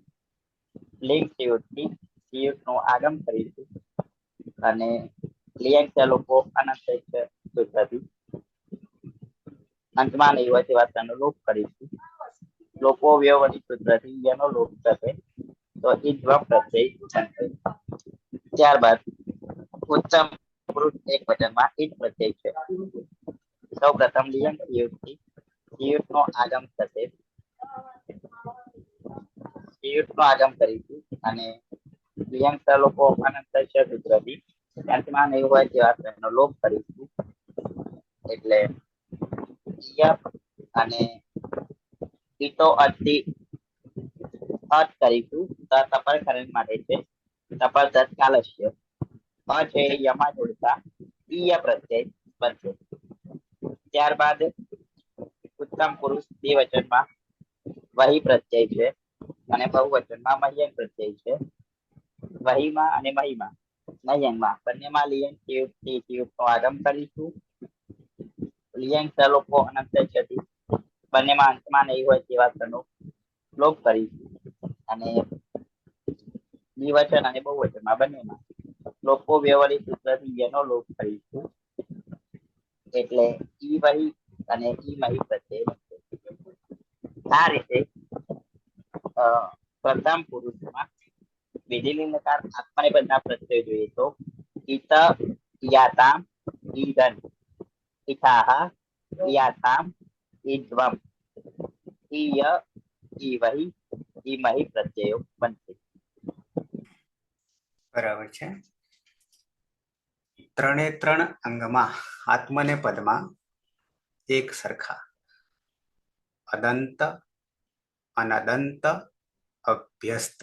લિંગ સિયુટથી સિયુટનું આગમ કરીશું અને લિયંગ લોકો અનંત સૂત્રથી અંતમાં નહીં હોય તેવા સનો લોપ કરીશું. લોકો વ્યવહારિક સૂત્રથી જેનો લોપ થશે તો એ દ્વ પ્રત્યય બનશે. ત્યારબાદ ઉત્તમ પુરુષ એક વચનમાં ઈટ પ્રત્યય છે. સૌ પ્રથમ લિયંગ સિયુટથી સિયુટનું આગમ થશે જીવનું આગમ કરીશું અને લિયંગ લોકો અનંત છે સૂત્રથી ત્યાંથી માં નહીં હોય તેવા એનો લોપ કરીશું. એટલે યપ અને ઈતો અતિ અર્થ કરીશું તો તપર ખરણ માટે છે. તપર તત્કાલ છે. અ છે યમાં જોડતા ઈય પ્રત્યય બનશે. ત્યારબાદ ઉત્તમ પુરુષ દ્વિવચનમાં વહી પ્રત્યય છે અને બહુવચનમાં મહ્યંગ પ્રત્યય છે. વહીમાં અને મહીમાં મહ્યંગમાં બંનેમાં લિયંગ નું આગમ કરીશું. લિયંગ લોકો અનંત છે બંનેમાં અંતમાં નહીં હોય તેવા સ્થળનો લોપ કરીશું અને દ્વિવચન અને બહુવચનમાં બંનેમાં લોકો વ્યવહારિક સૂત્રથી એનો લોપ કરીશું. એટલે ઈ વહી અને ઈ મહી પ્રત્યય બનશે. આ રીતે પ્રથમ પુરુષમાં વિધિલિંગકાર આત્મનિબંધના પ્રત્યય જોઈએ તો ઈત યાતામ ઈદન ઈથાહ યાતામ ઈદ્વમ ઈય ઈવહી ઈમહી પ્રત્યયો બનશે. બરાબર છે. ત્રણે ત્રણ અંગમાં આત્મને પદમાં એક સરખા અદંત અનદંત અભ્યસ્ત.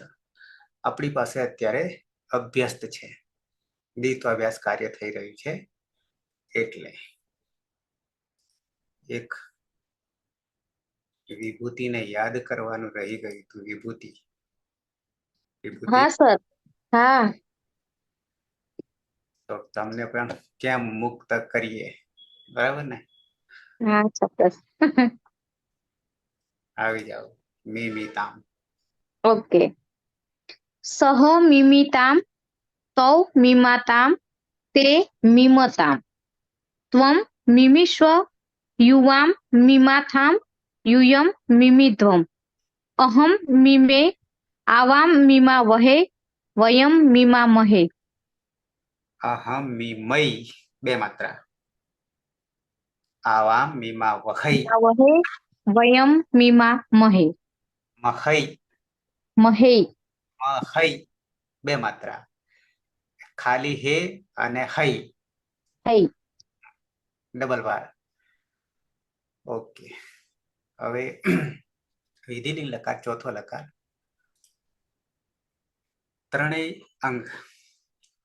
આપણી પાસે અત્યારે અભ્યસ્ત છે, દ્વિત્વાભ્યાસ કાર્ય થઈ રહ્યું છે એટલે એક વિભૂતિને યાદ કરવાનું રહી ગયું હતું. વિભૂતિ હા સર. હા. તો તમને પણ કેમ મુક્ત કરીએ, બરાબર ને? હા ચોક્કસ. આવી જાઓ. મિમિતામ. ઓકે. સહ મિમિતામ તૌ મિમાતામ તે મિમતામ ત્વમ મિમિષ્વ યુવામ મિમાથામ યુયમ મિમિધ્વમ અહમ મિમે આવામ મિમા વહે વયમ મિમા મહે. અહમ મિમય બે માત્રા. આવામ મીમા વહઈ વહે વયમ મિમા મહે. મહઈ મહે મહઈ બે માત્રા. ખાલી હે અને હઈ હૈ. ડબલ વાર. ઓકે. હવે વિધિલિંગ લકાર, ચોથો લકાર. ત્રણેય અંગ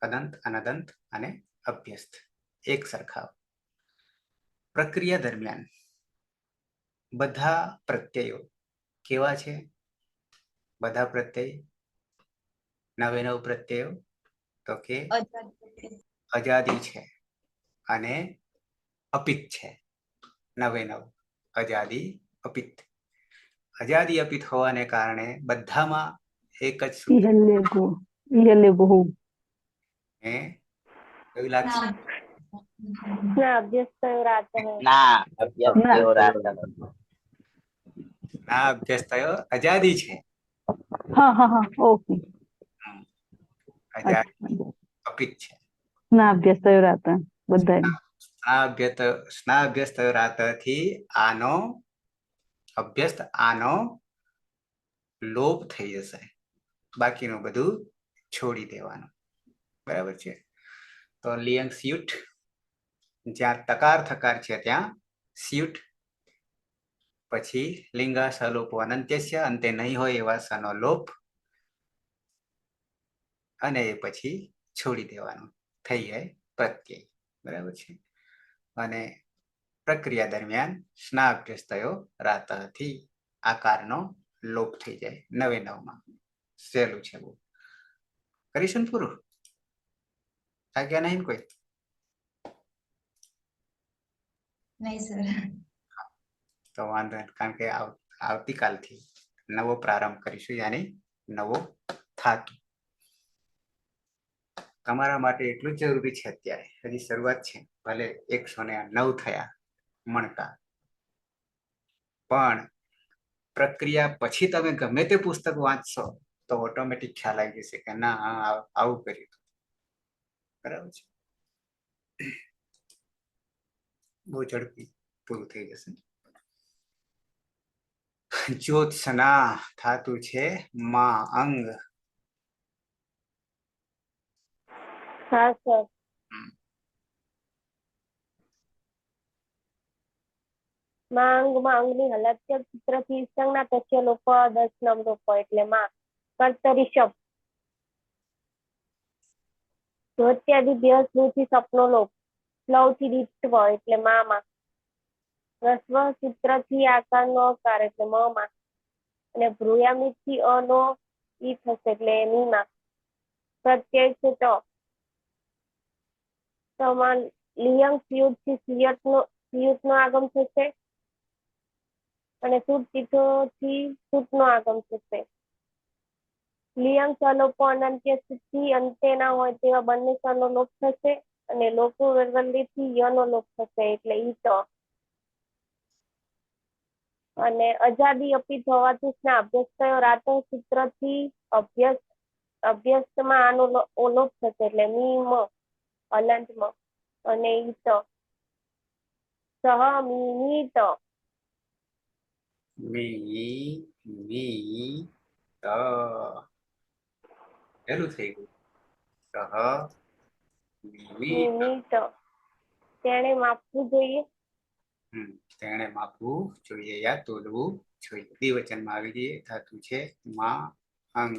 અદંત અનદંત અને અભ્યસ્ત એક સરખા. પ્રક્રિયા દરમિયાન બધા પ્રત્યયો કેવા છે? બધા પ્રત્યય નવે નવ પ્રત્યયો તો કે અજાદી છે અને અપિત છે. નવે નવ અજાદી અપિત. અજાદી અપિત હોવાને કારણે બધામાં એક જ સૂત્ર એવું લાગશે. ના અભ્યસ્ત રાત હૈ. ના અભ્યાસ તેઓ રાત ના અભ્યાસ થયો આઝાદી છે. હા હા હા ઓકે. આઝાદી અપિત છે. ના અભ્યાસ થયો રાતા બધા. સ્ના અભ્યાસ થયો રાતથી આનો અભ્યસ્ત આનો લોપ થઈ જશે. બાકીનું બધું છોડી દેવાનું. બરાબર છે. તો લિયંગ સ્યુટ જ્યાં તકાર થકાર છે ત્યાં સ્યુટ. પછી લિંગા સલોપો અનંત્યસ્ય અંતે નહીં હોય એવા સનો લોપ અને પછી છોડી દેવાનું થઈ જાય પ્રત્યય. બરાબર છે. અને પ્રક્રિયા દરમિયાન સ્ના અભ્યાસ થયો રાતથી આકારનો લોપ થઈ જાય નવે નવમાં. સહેલું છે બહુ. કરીશું ને પૂરું? થાક્યા નહીં કોઈ? નહીં સર. તો વાંધો નહીં, કારણ કે આવતીકાલથી નવો પ્રારંભ કરીશું, યાની નવો થાતું. તમારા માટે એટલું જ જરૂરી છે અત્યારે, હજી શરૂઆત છે. ભલે 109 થયા મણકા, પણ પ્રક્રિયા પછી તમે ગમે તે પુસ્તક વાંચશો તો ઓટોમેટિક ખ્યાલ આવી જશે કે ના આવું કર્યું. બરાબર છે. બહુ ઝડપી પૂરું થઈ જશે. જ્યોત્સના ધાતુ છે માં અંગ. હા સર. માં અંગની હલત્ય સૂત્રથી સંજ્ઞા તસ્ય લોપ દર્શનમ લોપ એટલે માં કર્તરી શબ્દ ધોત્યાદિ સ્લુથી સપનો લોપ સ્લવથી દીત્વ એટલે માં રસ્વ સૂત્રથી આકારનો અકાર એટલે માં અને ભ્રુયામિતથી અનો ઈ થશે એટલે નીમાં પ્રત્યય છે તમાં લિયંગ સ્યુટથી સિયુટનો આગમ થશે અને સુટ તીથોથી સુટનો આગમ થશે. લિયંગ સલોપો અનંત્ય સુધી અંતે ના હોય તેવા બંને સનો લોપ થશે અને લોપો વેરવલ્લીથી યનો લોપ થશે એટલે ઈ તો. અને અજાદી અપિત હોવાથી સ્ના અભ્યસ્ત થયો રાતો સૂત્રથી અભ્યસ્તમાં આનો લોપ થશે એટલે મીમ અલંતમાં અને ઈ તો સહ મીમિત પેલું થઈ ગયું મીમિત તેણે માપવું જોઈએ. તેણે માપવું જોઈએ યા તોલવું જોઈએ. દ્વિવચનમાં આવી જઈએ. ધાતુ છે માં અંગ.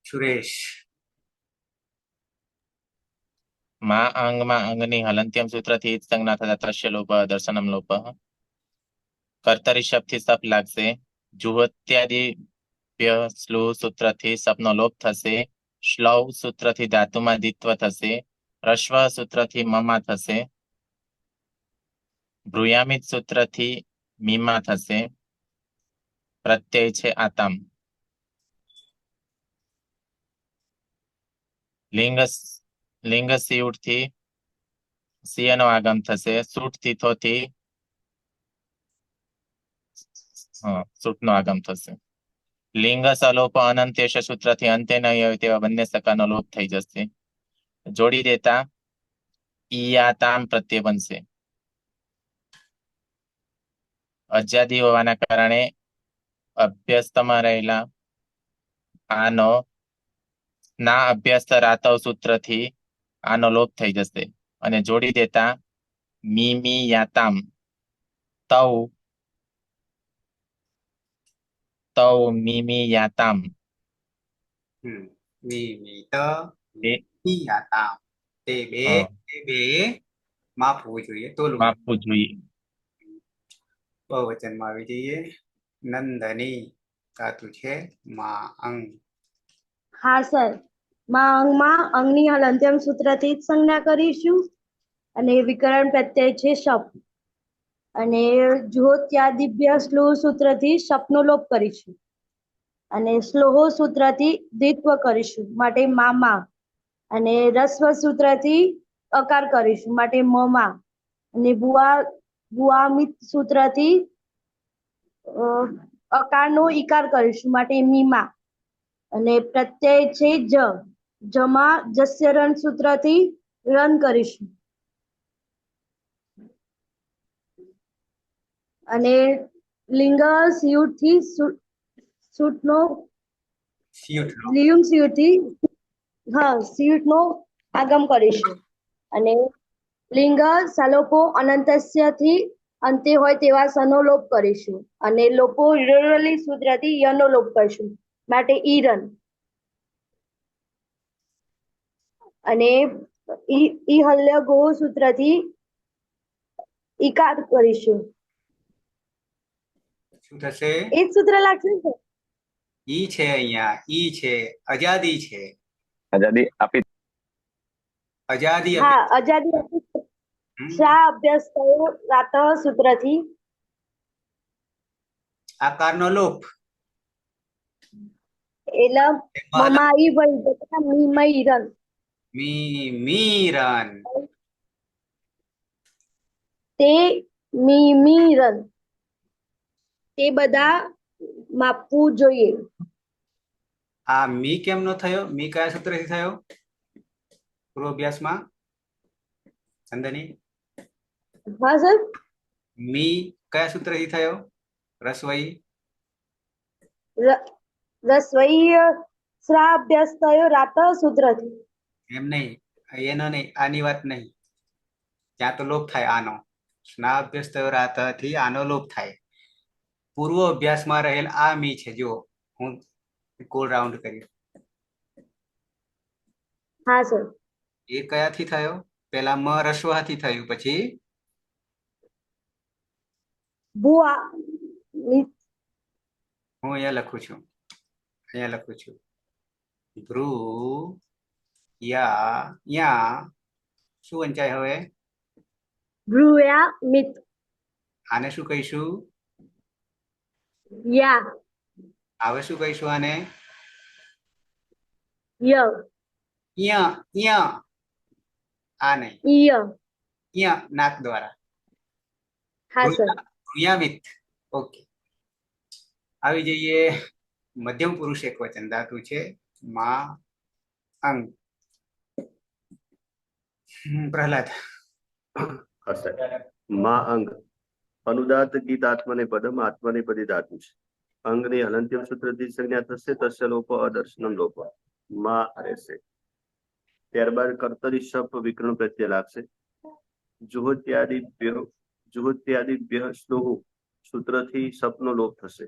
સુરેશ. માં અંગમાં અંગની હલંત્યમ સૂત્રથી સંજ્ઞા થતા દ્રશ્ય લોપ દર્શનમ લોપ. કર્તરી શબ્દથી સપ લાગશે. જુહોત્યાદિ સ્લુ સૂત્રથી સપનો લોપ થશે. શ્લવ સૂત્રથી ધાતુમાં દ્વિત્વ થશે. રસ્વ સૂત્રથી મમા થશે. ભ્રુયામિત સૂત્રથી મીમા થશે. પ્રત્યય છે આતામ. લિંગ સિયુટથી સિયનો આગમ થશે. સૂટ તીથોથી સૂટનો આગમ થશે. લિંગ સલોપ અનંત્યશ સૂત્રથી અંતે નહીં હોય તેવા બંને સકાનો લોપ થઈ જશે. જોડી દેતા ઈયાતામ પ્રત્યય બનશે. અજાદી હોવાના કારણે અભ્યસ્તમાં રહેલા આનો ના અભ્યસ્ત રાતવ સૂત્રથી આનો લોપ થઈ જશે અને જોડી દેતા મીમી યાતામ તવ મીમી યાતામ તે બે માપવું જોઈએ માપવું જોઈએ. બહુવચનમાં આવી જઈએ. નંદની ધાતુ છે માં અંગ. હા સર. માં અંગમાં અંગની હલંત્યમ સૂત્રથી જ સંજ્ઞા કરીશું અને વિકરણ પ્રત્યય છે શપ અને જ્યોત્યાદિભ્ય સ્લો સૂત્રથી શપનો લોપ કરીશું અને સ્લોહો સૂત્રથી દ્વિત્વ કરીશું માટે મામા અને રસ્વ સૂત્રથી અકાર કરીશું માટે મમા અને ભુઆમિત સૂત્રથી અકારનો ઈકાર કરીશું માટે મીમા અને પ્રત્યય છે જમાં જસ્ય રણ સૂત્રથી રન કરીશું અને લિંગ સિયુટથી સૂટનો લિયુંગ સિયુટનો આગમ કરીશું અને લિંગ સલોપો અનંતસ્યથી અંતે હોય તેવા સનો લોપ કરીશું અને લોપો રિરલી સૂત્રથી યનો લોપ કરીશું માટે ઈરન અને ઈ હલ્ય ગો સૂત્રથી ઈકાર કરીશું. શું થશે? એક સૂત્ર લાગશે ને? ઈ છે અહીંયા ઈ છે અજાદી છે. અજાદી આપી. અજાદી હા અજાદી આપી. શા અભ્યાસ થયો રાત સૂત્રથી આકારનો લોપ એટલે મમાઈ વૈદતા મીમૈરન મીમીરન તે મીમીરન તે બધા માપવું જોઈએ. આ મી કેમ નો થયો? મી કયા સૂત્રથી થયો પૂર્વાભ્યાસમાં? ચંદની હા સર. મી કયા સૂત્રથી થયો રસવઈ રસવઈ શ્રા અભ્યાસ થયો રાત સૂત્રથી. એમ નહીં, એનો નહીં, આની વાત નહીં. ત્યાં તો લોપ થાય આનો. સ્ના અભ્યાસ થયો રાતથી આનો લોપ થાય. પૂર્વ અભ્યાસમાં રહેલ આ મી છે, જો હું કોલ રાઉન્ડ કર્યું. હા સર. એ કયાથી થયો? પેલા મ રસ્વાથી થયું, પછી ભૂઆ હું અહીંયા લખું છું, ભ્રુ યા શું વંચાય હવે? ભ્રુયા મિત. આને શું કહીશું? યા. હવે શું કહીશું આને? ય. આ નહીં, ય. નાક દ્વારા. હા સર. ભ્રુયામિત. ઓકે, આવી જઈએ. મધ્યમ પુરુષ એકવચન ધાતુ છે મા અંગ. પ્રહલાદ. મા અંગ અનુદાત ગીત આત્મનેપદમ આત્મનેપદી ધાતુ છે. અંગની હલંત્યમ સૂત્રથી સંજ્ઞા થશે તસ્ય લોપ અદર્શનમ લોપ. મા રહેશે. ત્યારબાદ કર્તરી શપ વિકરણ પ્રત્યય લાગશે. જુહોત્યાદિભ્ય સ્લોહ સૂત્રથી સપનો લોપ થશે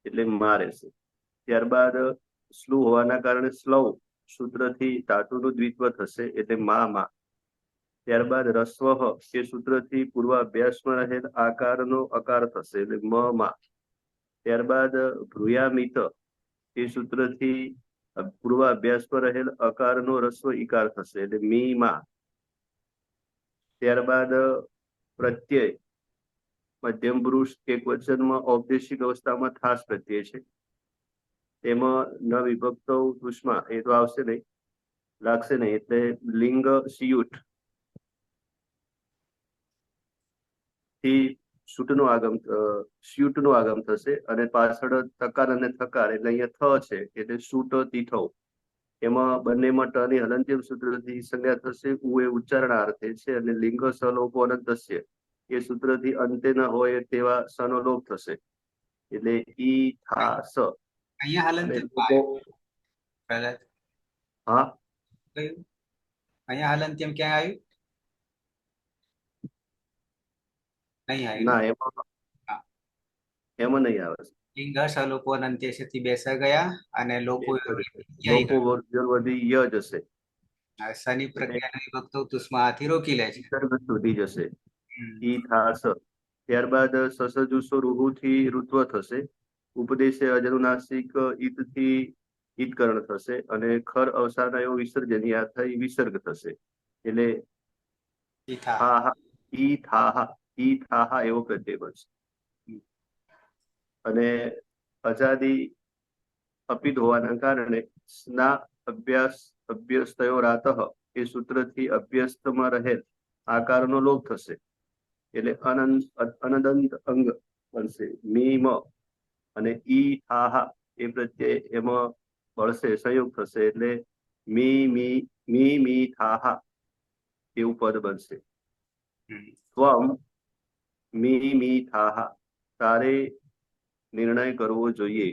એટલે મા રહેશે. ત્યારબાદ સ્લુ હોવાના કારણે સ્લવ સૂત્રથી ધાતુનું દ્વિત્વ થશે એટલે મા. ત્યારબાદ રસ્વ એ સૂત્રથી પૂર્વાભ્યાસમાં રહેલ આકારનો અકાર થશે એટલે મા. ત્યારબાદ ભ્રુયામિત એ સૂત્રથી પૂર્વાભ્યાસમાં રહેલ અકારનો રસ્વ ઈકાર થશે એટલે મી. ત્યારબાદ પ્રત્યય મધ્યમ પુરુષ એક વચનમાં ઔપદેશિક અવસ્થામાં ખાસ પ્રત્યય છે. તેમાં ન વિભક્ત પુષ્મા એ તો આવશે નહીં, લાગશે નહીં એટલે લિંગ સિયુટ થી સૂટનું આગમ થશે અને પાછળ તકાર અને થકાર એટલે અહીંયા થ છે એટલે સૂટ તીઠો. એમાં બંનેમાં ટ ની હલંત્યમ સૂત્રથી સંજ્ઞા થશે. ઉ એ ઉચ્ચારણાર્થે છે અને લિંગ સલોપો અનંતસ્ય એ સૂત્રથી અંતે ન હોય તેવા સનો લોપ થશે એટલે ઈ થા સ. અહીંયા હલંત્યમ પ્રહલાદ. હા, અહીંયા હલંત્યમ ક્યાં આવ્યું? નહીં આવ્યું. ના, એમાં નહીં આવે. લિંગ સલોપો અનંત્યથી બેસા ગયા અને લોકો વધી ય જશે. શનિ પ્રક્રિયા વિભક્ત તુષ્માથી રોકી લે છે, સુધી જશે. ઈ થાસ. ત્યારબાદ સસજુસો રૂહુથી ઋત્વ થશે. ઉપદેશે અજનુનાસિક ઈતથી ઈતકરણ થશે અને ખર અવસાનયો વિસર્જનીયા થઈ વિસર્ગ થશે એટલે ઈ થાહા એવો પ્રત્યય બનશે. અને અજાદી અપિત હોવાના કારણે સ્ના અભ્યસ્તયો રાતઃ એ સૂત્રથી અભ્યસ્તમાં રહેલ આકારનો લોપ થશે એટલે અનદંત અંગ બનશે મીમ. અને ઈ થાહા એ પ્રત્યય એમાં બળશે, સંયોગ થશે એટલે મી થાહા એવું પદ બનશે. ત્વમ મી થાહા તારે નિર્ણય કરવો જોઈએ.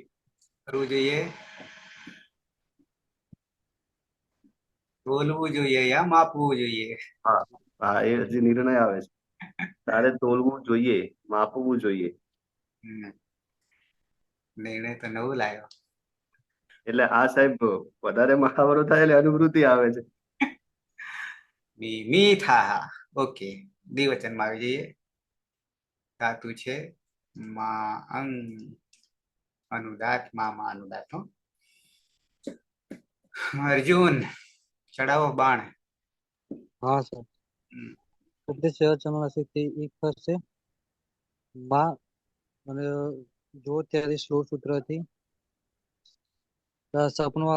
તોલવું જોઈએ યા માપવું જોઈએ? હા, એ જે નિર્ણય આવે છે તારે તોલવું જોઈએ, માપવું જોઈએ. નિર્ણય તો નવું લાવ્યો. એટલે આ સાહેબ વધારે મહાવરો થાય એટલે અનુવૃત્તિ આવે છે. મી થાહા. ઓકે, દ્વિવચનમાં આવી જઈએ. ધાતુ છે મા અંગ અનુદાત. મા અનુદાત. અર્જુન ચડાવો બાણ. હા સર. ઉપદેશ ચમણાથી એક થશે મા અને જો ત્યારે સ્લો સૂત્રથી સપનું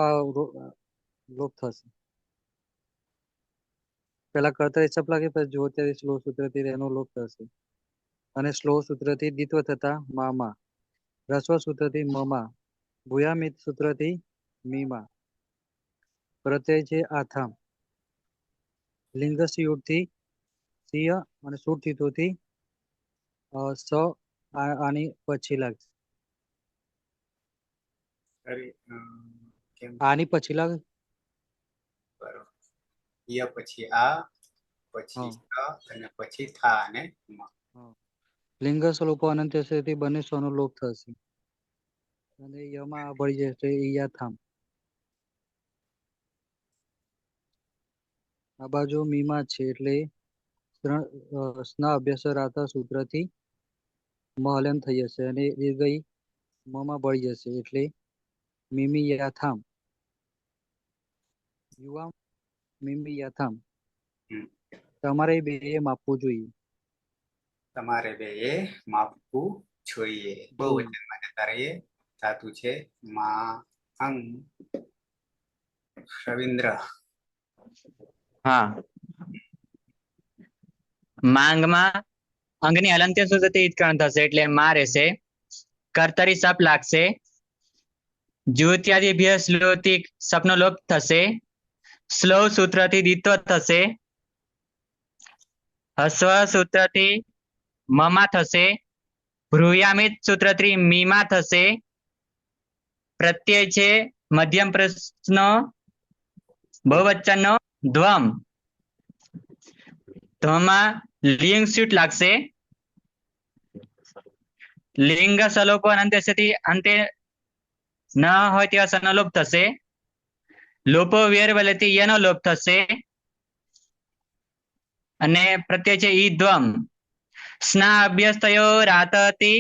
લોપ થશે. પેલા કરતા હિસાબ લાગે પછી જો ત્યારે સ્લો સૂત્રથી એનો લોપ થશે અને સ્લો સૂત્રથી દ્વિત્વ થતા મા. રસ્વ સૂત્રથી મમા. ભૂયામિત સૂત્રથી મીમા. પ્રત્યય છે આથામ. લિંગ સિયુટથી સિય અને સુટ થીતોથી સ આની પછી લાગશે. અરે કેમ આની પછી લાગે. બરોબર. ય પછી આ, પછી સ અને પછી થા અને મ. લિંગ સ્વરૂપો અનંત હશે તે બંને સ્વનો લોપ થશે અને યમાં ભળી જશે યાથામ. આ બાજુ મીમાં છે એટલે સ્ના અભ્યાસ રાતા સૂત્રથી મહલન થઈ જશે અને દીર્ઘઈ મમાં ભળી જશે એટલે મીમી યાથામ. યુવા મીમી યાથામ. તમારે બે માપવું જોઈએ. તમારે બે એ માપવું જોઈએ. બહુવચનમાં જતા રહીએ. ધાતુ છે મા અંગ. રવિન્દ્ર. હા, માંગમાં અંગની હલંત્ય સૂત્રથી ઈત્કરણ થશે એટલે માં રહેશે. કર્તરી સપ લાગશે. જ્યોત્યાદિભ્ય સ્લોથી સપનો લોપ થશે. સ્લો સૂત્રથી દ્વિત્વ થશે. હસ્વ સૂત્રથી મમાં થશે. ભ્રુયામિત સૂત્રથી મીમાં થશે. પ્રત્યય છે મધ્યમ પ્રશ્ન બહુવચનનો ધ્વમ. ધ્વમાં લિંગ સ્યુટ લાગશે. લિંગ સલોપો અનંત્યથી અંતે ન હોય તેવા સનો લોપ થશે. લોપો વેર વલેથી યનો લોપ થશે અને પ્રત્યય છે ઈ ધ્વમ. સ્ના અભ્યાસ થયો રાતથી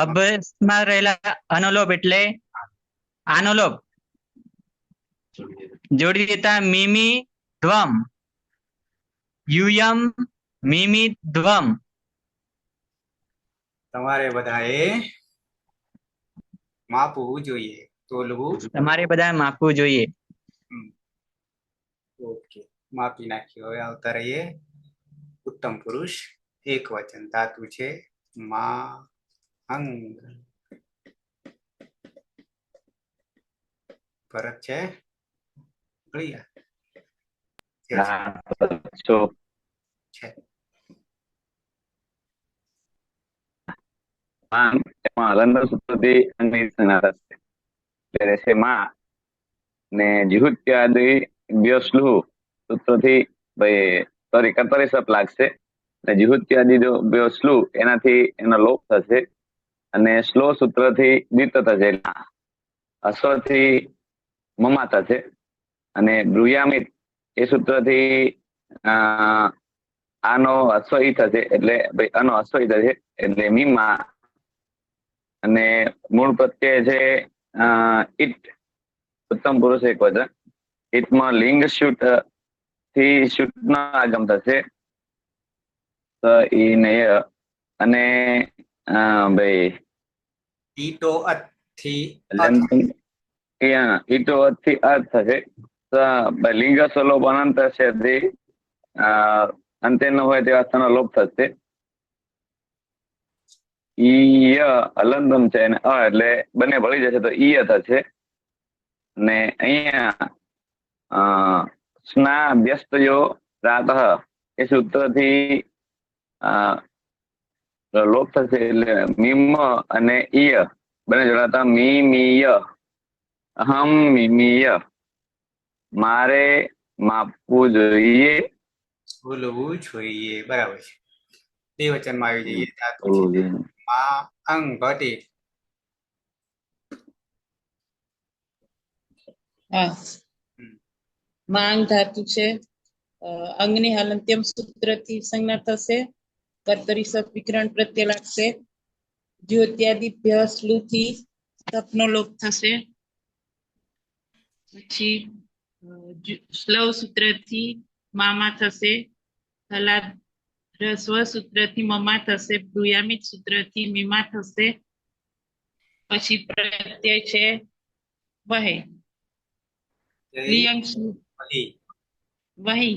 અભ્યાસમાં રહેલા અનુલોપ એટલે આનુલોપ જોડી દેતા મીમી ધ્વમ. યુયમ મીમી ધ્વમ. તમારે બધાએ માપવું જોઈએ, તોલવું. તમારે બધા માપવું જોઈએ. ઓકે, માપી નાખ્યું. હવે આવતા રહીએ ઉત્તમ પુરુષ એક વચન. ધાતુ છે મા અંગ. ભરત છે હલંતર સૂત્રથી અંગની સંજ્ઞા થશે એટલે રહેશે માં ને જીહુત્યાદિ વ્યસ્લુ સૂત્રથી સોરી કર્તરી સપ લાગશે અને જીહુત્યાદિ જો વ્યસ્લુ એનાથી એનો લોપ થશે અને સ્લો સૂત્રથી દ્વિત થશે. અશ્વથી મમા થશે અને બ્રુયામિત એ સૂત્રથી આનો અશ્વઈ થશે એટલે આનો અશ્વઈ થશે એટલે મીમાં. અને મૂળ પ્રત્યય છે ઈટ. ઉત્તમ પુરુષ એક વચન. ઈટમાં લિંગ શુટ થી શુટ નો આગમ થશે અને ભાઈ ઈટો થી અર્થ થશે. લિંગ સ્વલોપ અનંત છે અંતે ન હોય તેવા સ્થાનો લોપ થશે. ઈય અલંતમ છે અને એટલે બંને ભળી જશે તો ઈય થશે. ને અહીંયા સ્ના વ્યસ્તયો રાત એ સૂત્રથી લોપ થશે એટલે મીમ અને ઈય બંને જોડાતા મીમીય. અહમ મીમીય. મારે માપવું જોઈએ, બોલવું જોઈએ. બરાબર છે. બે વચનમાં આવી જઈએ. ધાતુ છે મા અંગ. ભટી. હા, માંગ ધાતુ છે અંગની હલંત્યમ સૂત્રથી સંજ્ઞા થશે. કર્તરી સપ વિકરણ પ્રત્યય લાગશે. જ્યોત્યાદિભ્ય સ્લુથી સપનો લોપ થશે. પછી સ્લવ સૂત્રથી મામા થશે. સ્વ સૂત્રથી મમા થશે. ભ્રુયામિત સૂત્રથી મીમા થશે. પછી પ્રત્યય છે વહે. લિયંગ વહી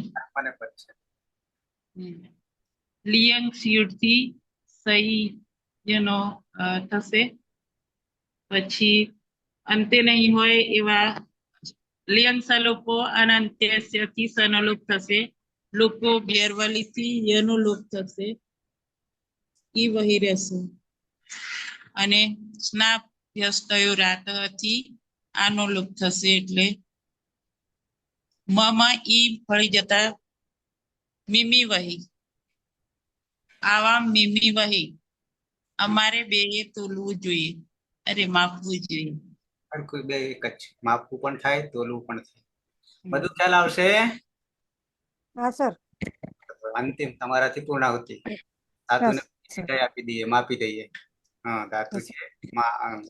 લિયંગ સ્યુડથી સહી જેનો થશે. પછી અંતે નહીં હોય એવા લિયંગ સલોપો અનંત્યથી સનો લોપ થશે. લોકો બેરવલીથી યનો લોપ થશે. ઈ વહી રહેશે. અને સ્નાભ્યસ્તયો રાતથી આનો લોપ થશે એટલે માં ઈ ફળી જતા મીમી વહી. આવા મીમી વહી. અમારે બેએ તોલવું જોઈએ. અરે માપવું જોઈએ. કોઈ બે એક જ માપવું પણ થાય તોલવું પણ થાય. બધું ખ્યાલ આવશે. હા સર. અંતિમ તમારાથી પૂર્ણાહુતિ. ધાતુને સિદ્ધાઈ આપી દઈએ, માપી દઈએ. હા, ધાતુ છે માં.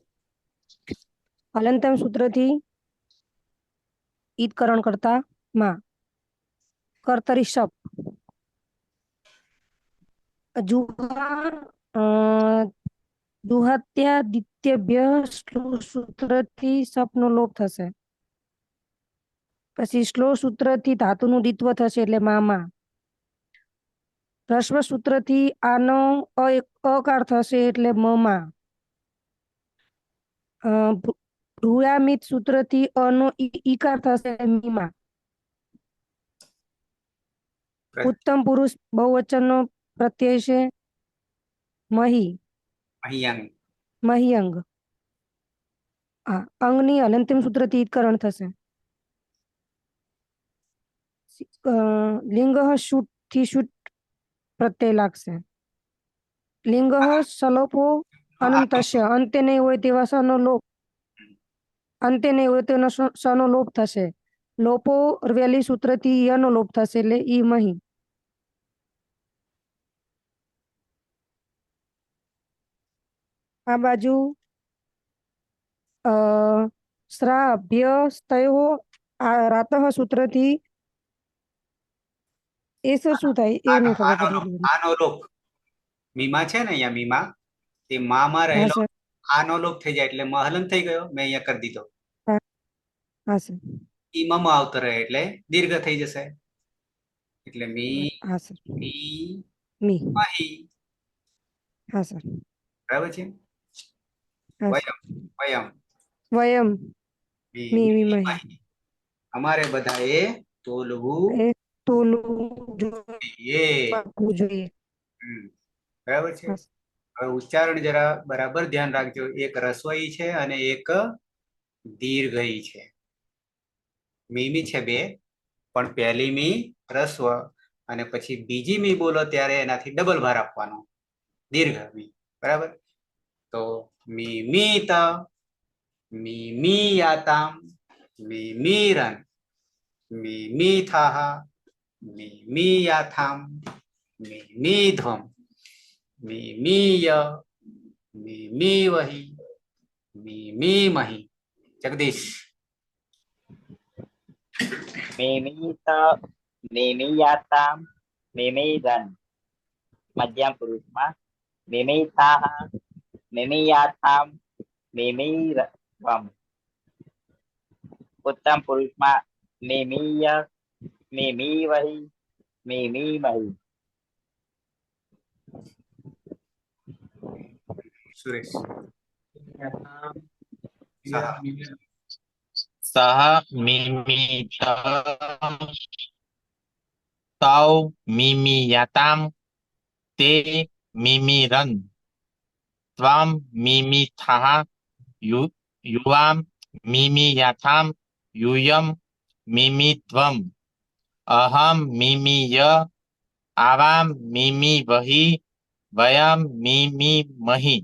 હલંતમ સૂત્રથી ઈદકરણ કરતા માં કર્તરી શપ જુહત્યાદિત્યભ્ય સૂત્રથી સપનો લોપ થશે. પછી શ્લો સૂત્રથી ધાતુનું દ્વિત્વ થશે એટલે મામા. રસ્વ સૂત્રથી આનો અકાર થશે એટલે મમા. ભ્રુયામિત સૂત્રથી અનો ઈકાર થશે મીમા. ઉત્તમ પુરુષ બહુવચનનો પ્રત્યય છે મહી. મહિયંગ. હા, અંગની હલંતિમ સૂત્રથી ઈદકરણ થશે. લિંગ શુટ થી શુટ પ્રત્યય લાગશે. લિંગ સલોપો અનંતસ્ય. અંતે નહીં હોય તેવા સનો લોપ. અંતે નહીં હોય તેનો સનો લોપ થશે. લોપો વેલી સૂત્રથી યનો લોપ થશે એટલે ઈ મહી. આ બાજુ શ્રાભ્યસ્તયો રાતઃ સૂત્રથી એ શું થાય એ નહીં ખબર પડી. આનો લોપ મીમા છે ને અહીંયા મીમા તે મામાં રહેલો આનો લોપ થઈ જાય એટલે હલન થઈ ગયો. મેં અહીંયા કરી દીધો. હા સર. ઈ મમ આવતો રહે એટલે દીર્ઘ થઈ જશે. એટલે મી મી મહી. હા સર. બરાબર છે. વયમ વયમ વયમ મી મહી. અમારે બધાએ તોલવું જોઈએ. બરાબર છે. હવે ઉચ્ચારણ જરા બરાબર ધ્યાન રાખજો. એક રસોઈ છે અને એક દીર્ઘઈ છે. મીમી છે બે, પણ પહેલી મી રસ્વ અને પછી બીજી મી બોલો ત્યારે એનાથી ડબલ ભાર આપવાનો, દીર્ઘ મી. બરાબર. તો મીમીત, મીમીયાતામ, મીમીરન, મીમીથાહ, મીમીયાથામ, મીમીધ્વમ, મીમીય, મીમીવહી, મીમીમહી. જગદીશ. મિમિત, મિમિયાતામ, મિમિધન. મધ્યમ પુરુષમાં મિમિતાહ, મિમિયાથામ, મિમિરવમ. ઉત્તમ પુરુષમાં મિમિય, મિમિવહી, મિમિમહી. સુરેશ. સહ મિમિત તૌ મિમિયાતામ તે મિમિરન ત્વમ મિમિથઃ યુવામ મિમિયાથામ यूयम मिमित्वम अहम मिमीय आवाम मिमिवहि वयम मिमिमहि.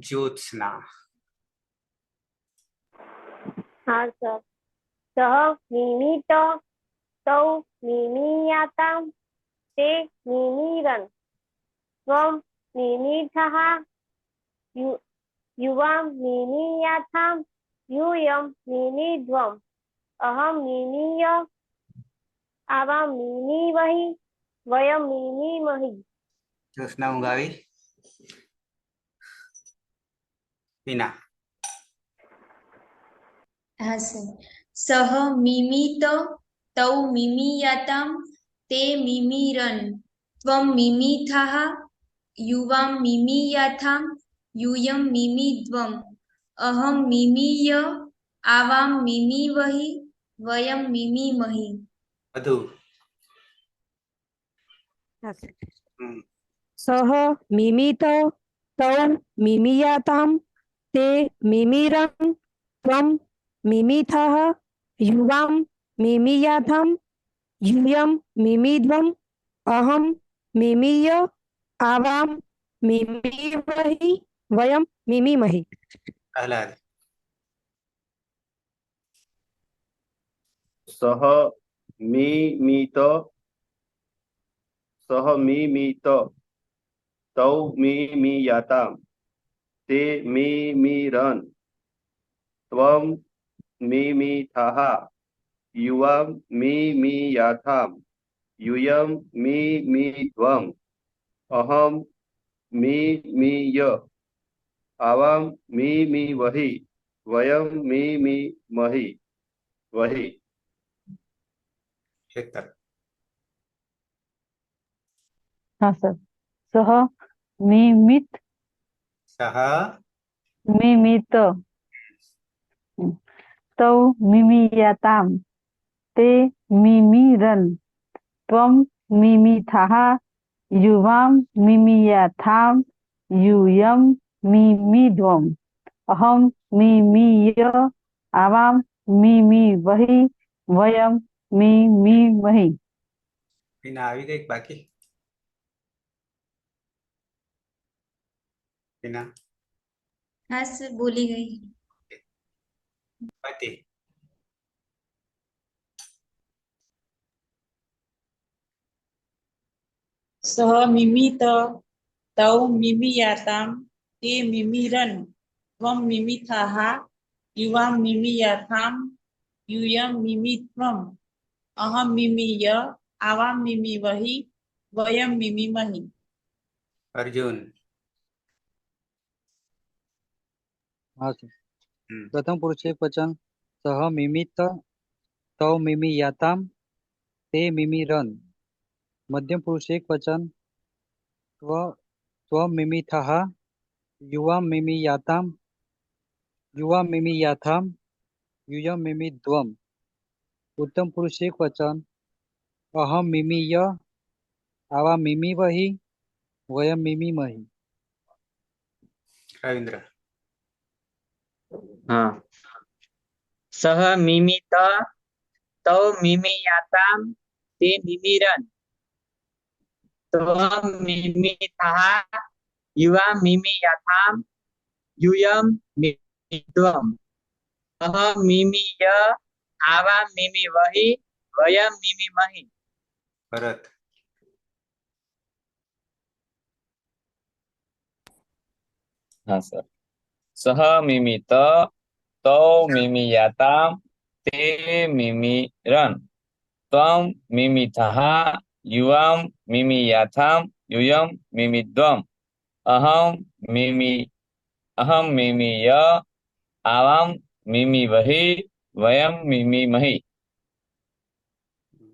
ज्योत्स्ना. હા સર. સહ મિમિત તૌ મિમિયાતામ તે મિમિરન ત્વમ મિમિથઃ યુવામ મિમિયાથામ यूयम मिमिध्वम अहम मिमीय आवा मिमिवहि वयम मिमिमहि. જ્યોત્સ્ના ઊંઘ આવી? મીના. હા સર. સહ મિમિત તૌ મિમિયાતામ તે મિમિરન ત્વમ મિમિથઃ યુવામ મિમિયાથામ यूयम मिमिध्वम अहम मिमीय आवाम मिमिवहि वयम मिमिमहि. બધું સહ મિમિત તૌ મિમિયાતામ તે મિમિરં ત્વમ મિમિથઃ યુવામ મિમિયાથમ યુયમ મિમિદ્વમ અહમ મિમીય આવામ મિમિમહી વયમ મિમિમહી. પ્રહલાદ. સહ મિમિત તૌ મિમિયાતામ તે મિમિરન ત્વમ મિમિથઃ યુવામ મિમિયાથામ યુયમ મિમિદ્વમ અહમ મિમીય આવામ મિમિવહી વયમ મિમિમહી વહી. હેતર. હા સર. સહ મિમિત સહ મિમિત તૌ મિમિયાતામ તે મિમિરન ત્વમ મિમિથઃ યુવામ મિમિયાથામ યુયમ મિમિદ્વમ અહમ મિમીય આવામ મિમિવહી વયમ મિમિમહી. ટીના આવી ગઈ કે બાકી? ટીના હા સર બોલી ગઈ. પતિ. સહ મિમિત તૌ મિમિયાતામ તે મિમિરન ત્વમ મિમિથઃ યુવામ મિમિયાથામ યુયમ મિમિત્વમ અહમ મિમીય આવામ મિમિવહી વયમ મિમિમહી. અર્જુન. હા સર. પ્રથમ પુરુષ એક વચન સહ મિમિત તૌ મિમિયાતામ તે મિમિરન. મધ્યમ પુરુષ એક વચન ત્વમિમિથઃ યુવામ મિમિયાથામ યુયમ મિમિદ્વમ. ઉત્તમ પુરુષ એક વચન અહમ મિમીય આવા મિમિવહી વયમ મિમિમહી. રવિન્દ્ર. હા. સહ મિમિત તૌ મિમિયાતામ તે મિમિરન ત્વમ મિમિથઃ યુવા મિમિયાથામ યુયમ મિમિદ્વમ અહમ મિમીય આવા મિમિવહી વયમ મિમિમહી. ભરત. હા સર. સહ મિમિત તૌ મિમિયાતામ તે મિમિરન ત્વમ મિમિથઃ યુવામ મિમિયાથામ યુયમ મિમિદ્વમ અહમ મિમીય આવામ મિમિવહી વયમ મિમિમહી.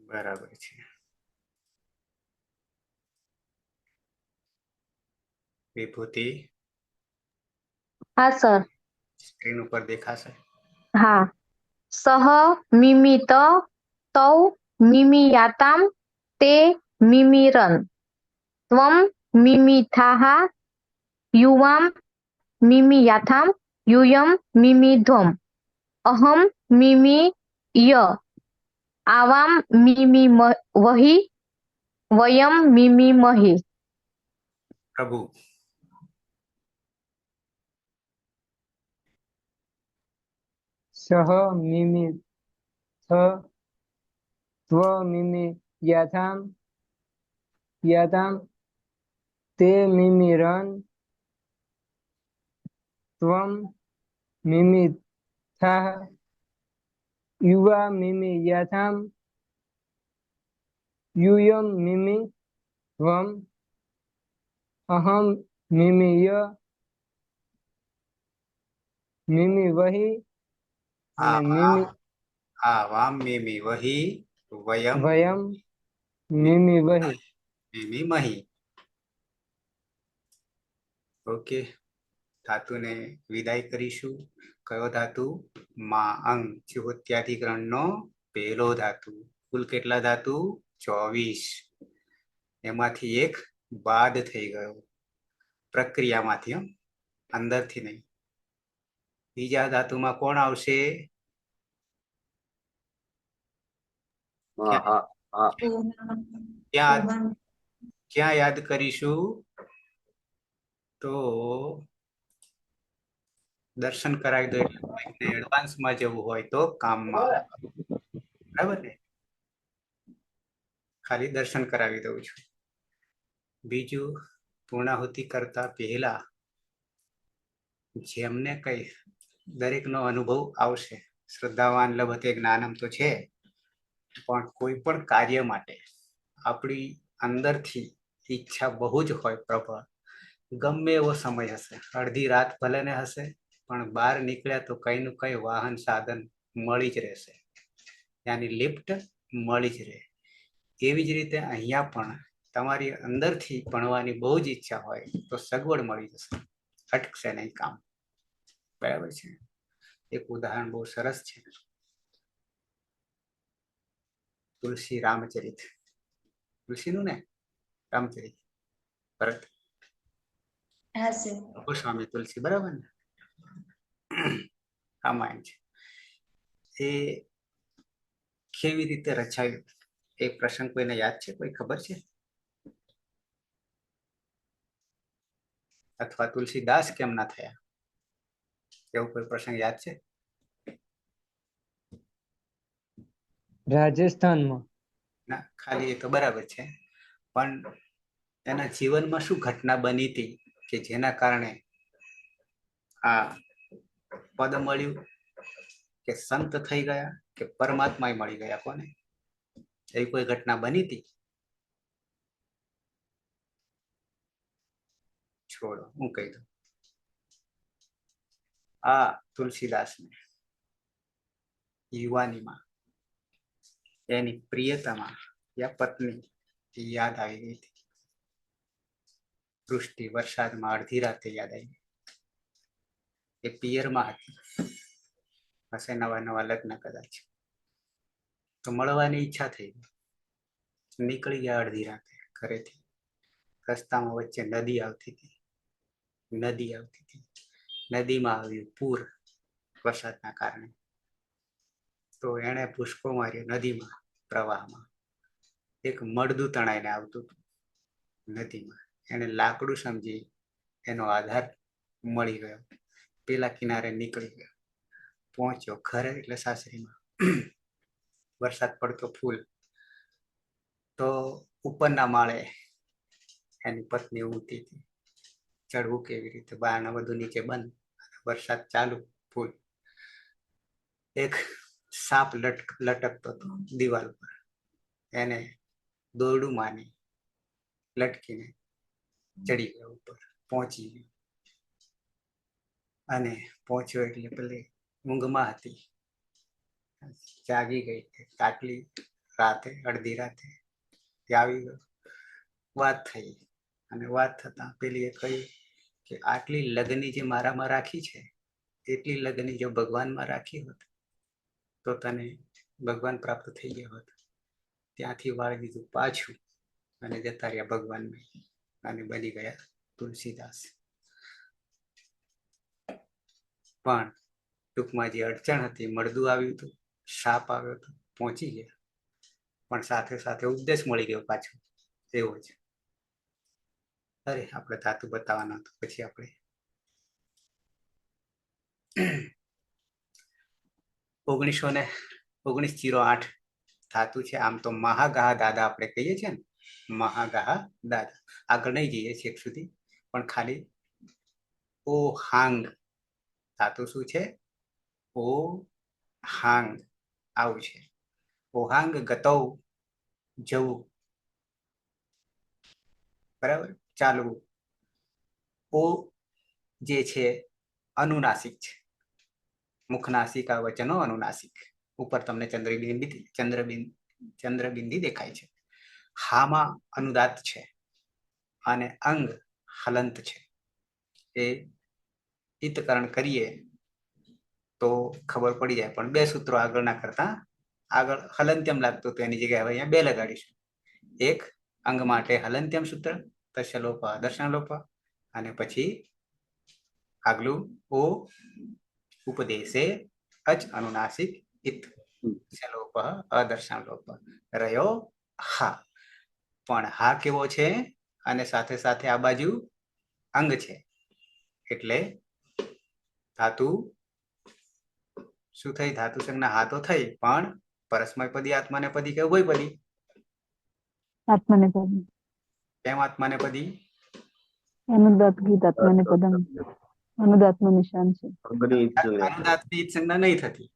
બરાબર છે. વિભૂતિ. હા સર. સ્ક્રીન ઉપર દેખાશે. હા. સહ મિમિત તૌ મિમિયાતામ તે મિમિરન ત્વમ મિમિથઃ યુવામ મિમિયાથામ યુયમ મિમિદ્વમ અહમ મિમીય આવામ મિમિવહી વયમ મિમિમહી. પ્રભુ. સહ મિમિત ત્વમિમિયાથામ તે મિમિરન ત્વમ મિમિથઃ યુવા મિમિયાથામ યુયમ મિમિદ્વમ અહમ મિમીય મિમિવહી અને આવામ મિમિવહી વયમ મિમિવહી. મિમિમહી. ઓકે. ધાતુને વિદાય કરીશું. કયો ધાતુ? માં અંગ. ચુહત્યાધિકરણનો પહેલો ધાતુ. કુલ કેટલા ધાતુ? 24. એમાંથી એક બાદ થઈ ગયો, પ્રક્રિયામાંથી, અંદરથી નહીં. બીજા ધાતુમાં કોણ આવશે? ક્યાં યાદ કરીશું? તો દર્શન કરાવી દો, એટલે એડવાન્સમાં જવું હોય તો કામમાં, બરાબર ને? ખાલી દર્શન કરાવી દઉં છું. બીજું, પૂર્ણાહુતિ કરતા પહેલા જેમને કઈ દરેકનો અનુભવ આવશે, શ્રદ્ધાવાન લભતે જ્ઞાનમ તો છે, પણ કોઈ પણ કાર્ય માટે આપણી અંદરથી ઈચ્છા બહુ જ હોય પ્રબળ, ગમે એવો સમય હશે, અડધી રાત ભલે ને હશે, પણ બહાર નીકળ્યા તો કઈ નું કઈ વાહન સાધન મળી જ રહેશે, ત્યાંની લિફ્ટ મળી જ રહે. એવી જ રીતે અહીંયા પણ તમારી અંદરથી ભણવાની બહુ જ ઈચ્છા હોય તો સગવડ મળી જશે, અટકશે નહીં કામ, બરાબર છે? એક ઉદાહરણ બહુ સરસ છે, તુલસી રામચરિત, તુલસીનું ને રામચરિત, ભરત ગોસ્વામી તુલસી, બરાબર ને? રામાયણ છે. એ કેવી રીતે રચાયું એ પ્રસંગ કોઈને યાદ છે? કોઈ ખબર છે? અથવા તુલસીદાસ કેમ ના થયા, એવું કોઈ પ્રસંગ યાદ છે? રાજસ્થાનમાં. ના, ખાલી એ તો બરાબર છે, પણ એના જીવનમાં શું ઘટના બની હતી કે જેના કારણે આ પદ મળ્યું, કે સંત થઈ ગયા, કે પરમાત્મા મળી ગયા? કોને એવી કોઈ ઘટના બની હતી? છોડો, હું કહી દઉં. આ તુલસીદાસને યુવાનીમાં એની પ્રિયતમા યા પત્ની યાદ આવી ગઈ હતી. વૃષ્ટિ વરસાદમાં અડધી રાતે યાદ આવી. એ પિયરમાં હતી, હશે નવા નવા લગ્ન કદાચ, તો મળવાની ઈચ્છા થઈ, નીકળી ગયા અડધી રાતે ઘરેથી. રસ્તામાં વચ્ચે નદી આવતી હતી, નદીમાં આવ્યું પૂર વરસાદના કારણે. તો એણે પુષ્પો માર્યો નદીમાં, પ્રવાહમાં. એક મળદું તણાઈને આવતું હતું નદીમાં, એને લાકડું સમજી એનો આધાર મળી ગયો, પેલા કિનારે નીકળી ગયો, પહોંચ્યો ઘરે એટલે સાસરીમાં. વરસાદ પડતો ફૂલ, તો ઉપરના માળે એની પત્ની ઊંઘતી હતી. ચડવું કેવી રીતે? બારણા બધું નીચે બંધ, વરસાદ ચાલુ, ફૂલ. એક સાપ લટકતો હતો દિવાલ પર, એને દોરડું માની લટકીને ચડી ગયો ઉપર, પહોંચી ગયો. અને પહોંચ્યો એટલે પેલી ઊંઘમાં હતી, જાગી ગઈ. આટલી રાતે, અડધી રાતે આવી ગયો. વાત થઈ, અને વાત થતા પેલી એ કહ્યું કે આટલી લગની જે મારામાં રાખી છે, એટલી લગની જો ભગવાનમાં રાખી હોત તો તને ભગવાન પ્રાપ્ત થઈ ગયા હોત. ત્યાંથી વાળી દીધું પાછું અને જતા રહ્યા ભગવાનમાં, અને બની ગયા તુલસીદાસ. પણ ટૂંકમાં જે અડચણ હતી, મળદું આવ્યું હતું, સાપ આવ્યો હતો, પહોંચી ગયા, પણ સાથે સાથે ઉપદેશ મળી ગયો પાછો, એવો જ. અરે આપણે ધાતુ બતાવવાનો હતો, પછી આપણે 1908 ધાતુ છે. આમ તો મહાગાહા દાદા આપણે કહીએ છીએ ને, મહાગાહા દાદા. આગળ નહીં જઈએ છેક સુધી, પણ ખાલી ઓ હાંગ ધાતુ શું છે? ઓ હાંગ, આવું છે. ઓહાંગ ગતૌ, જવું, બરાબર, ચાલવું. ઓ જે છે અનુનાસિક છે, મુખનાસિકા વચનો અનુનાસિક. ઉપર તમને ચંદ્રબિંદી દેખાય છે. હામાં અનુદાત છે, અને અંગ હલંત છે. એ હિતકરણ કરીએ તો ખબર પડી જાય, પણ બે સૂત્રો આગળ ના કરતા આગળ હલંત્યમ લાગતું તો એની જગ્યાએ અહીંયા બે લગાડીશું. એક અંગ માટે હલંત્યમ સૂત્ર તસ્ય લોપ દર્શન લોપ અને પછી આગલું ઓ ઉપદેશે અચ અનુનાસિક ઇત લોપ અદર્શન લોપ રહ્યો હા. પણ હા કેવો છે અને સાથે સાથે આ બાજુ અંગ છે એટલે ધાતુ શું થઈ? ધાતુ સંજ્ઞા હા તો થઈ પણ પરસ્મય પદી આત્માને પદી કે ઉભય પદી? આત્મને પદમ કેમ આત્માને પદી? અનુદાત ગીત આત્મને પદમ અનુદાતનું નિશાન છે. અનુદાતની સંજ્ઞા નહીં થતી.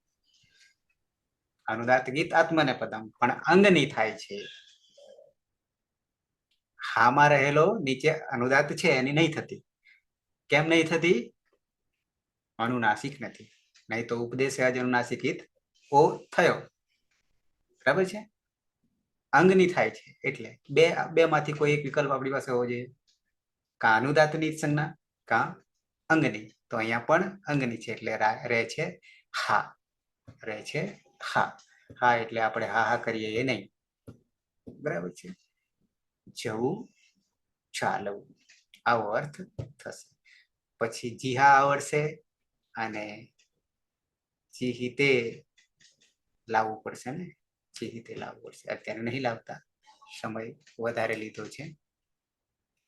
અનુદાત ગીત આત્મને પદમ પણ અંગની થાય છે. હામાં રહેલો નીચે અનુદાત છે એની નહીં થતી. કેમ નહીં થતી? અનુનાસિક નથી. નહીં તો ઉપદેશ અનુનાસિક હિત ઓ થયો. બરાબર છે? અંગની થાય છે એટલે બે માંથી કોઈ એક વિકલ્પ આપણી પાસે હોવો જોઈએ. કા અનુદાતની સંજ્ઞા કા અંગની. તો અહીંયા પણ અંગની છે એટલે રહે છે હા. રહે છે હા. હા એટલે આપણે હા હા કરીએ એ નહીં. બરાબર છે? જવું ચાલવું આવો અર્થ થશે. પછી જીહા આવડશે અને જીહિતે લાવવું પડશે ને. જીહિતે લાવવું પડશે. અત્યારે નહીં લાવતા, સમય વધારે લીધો છે.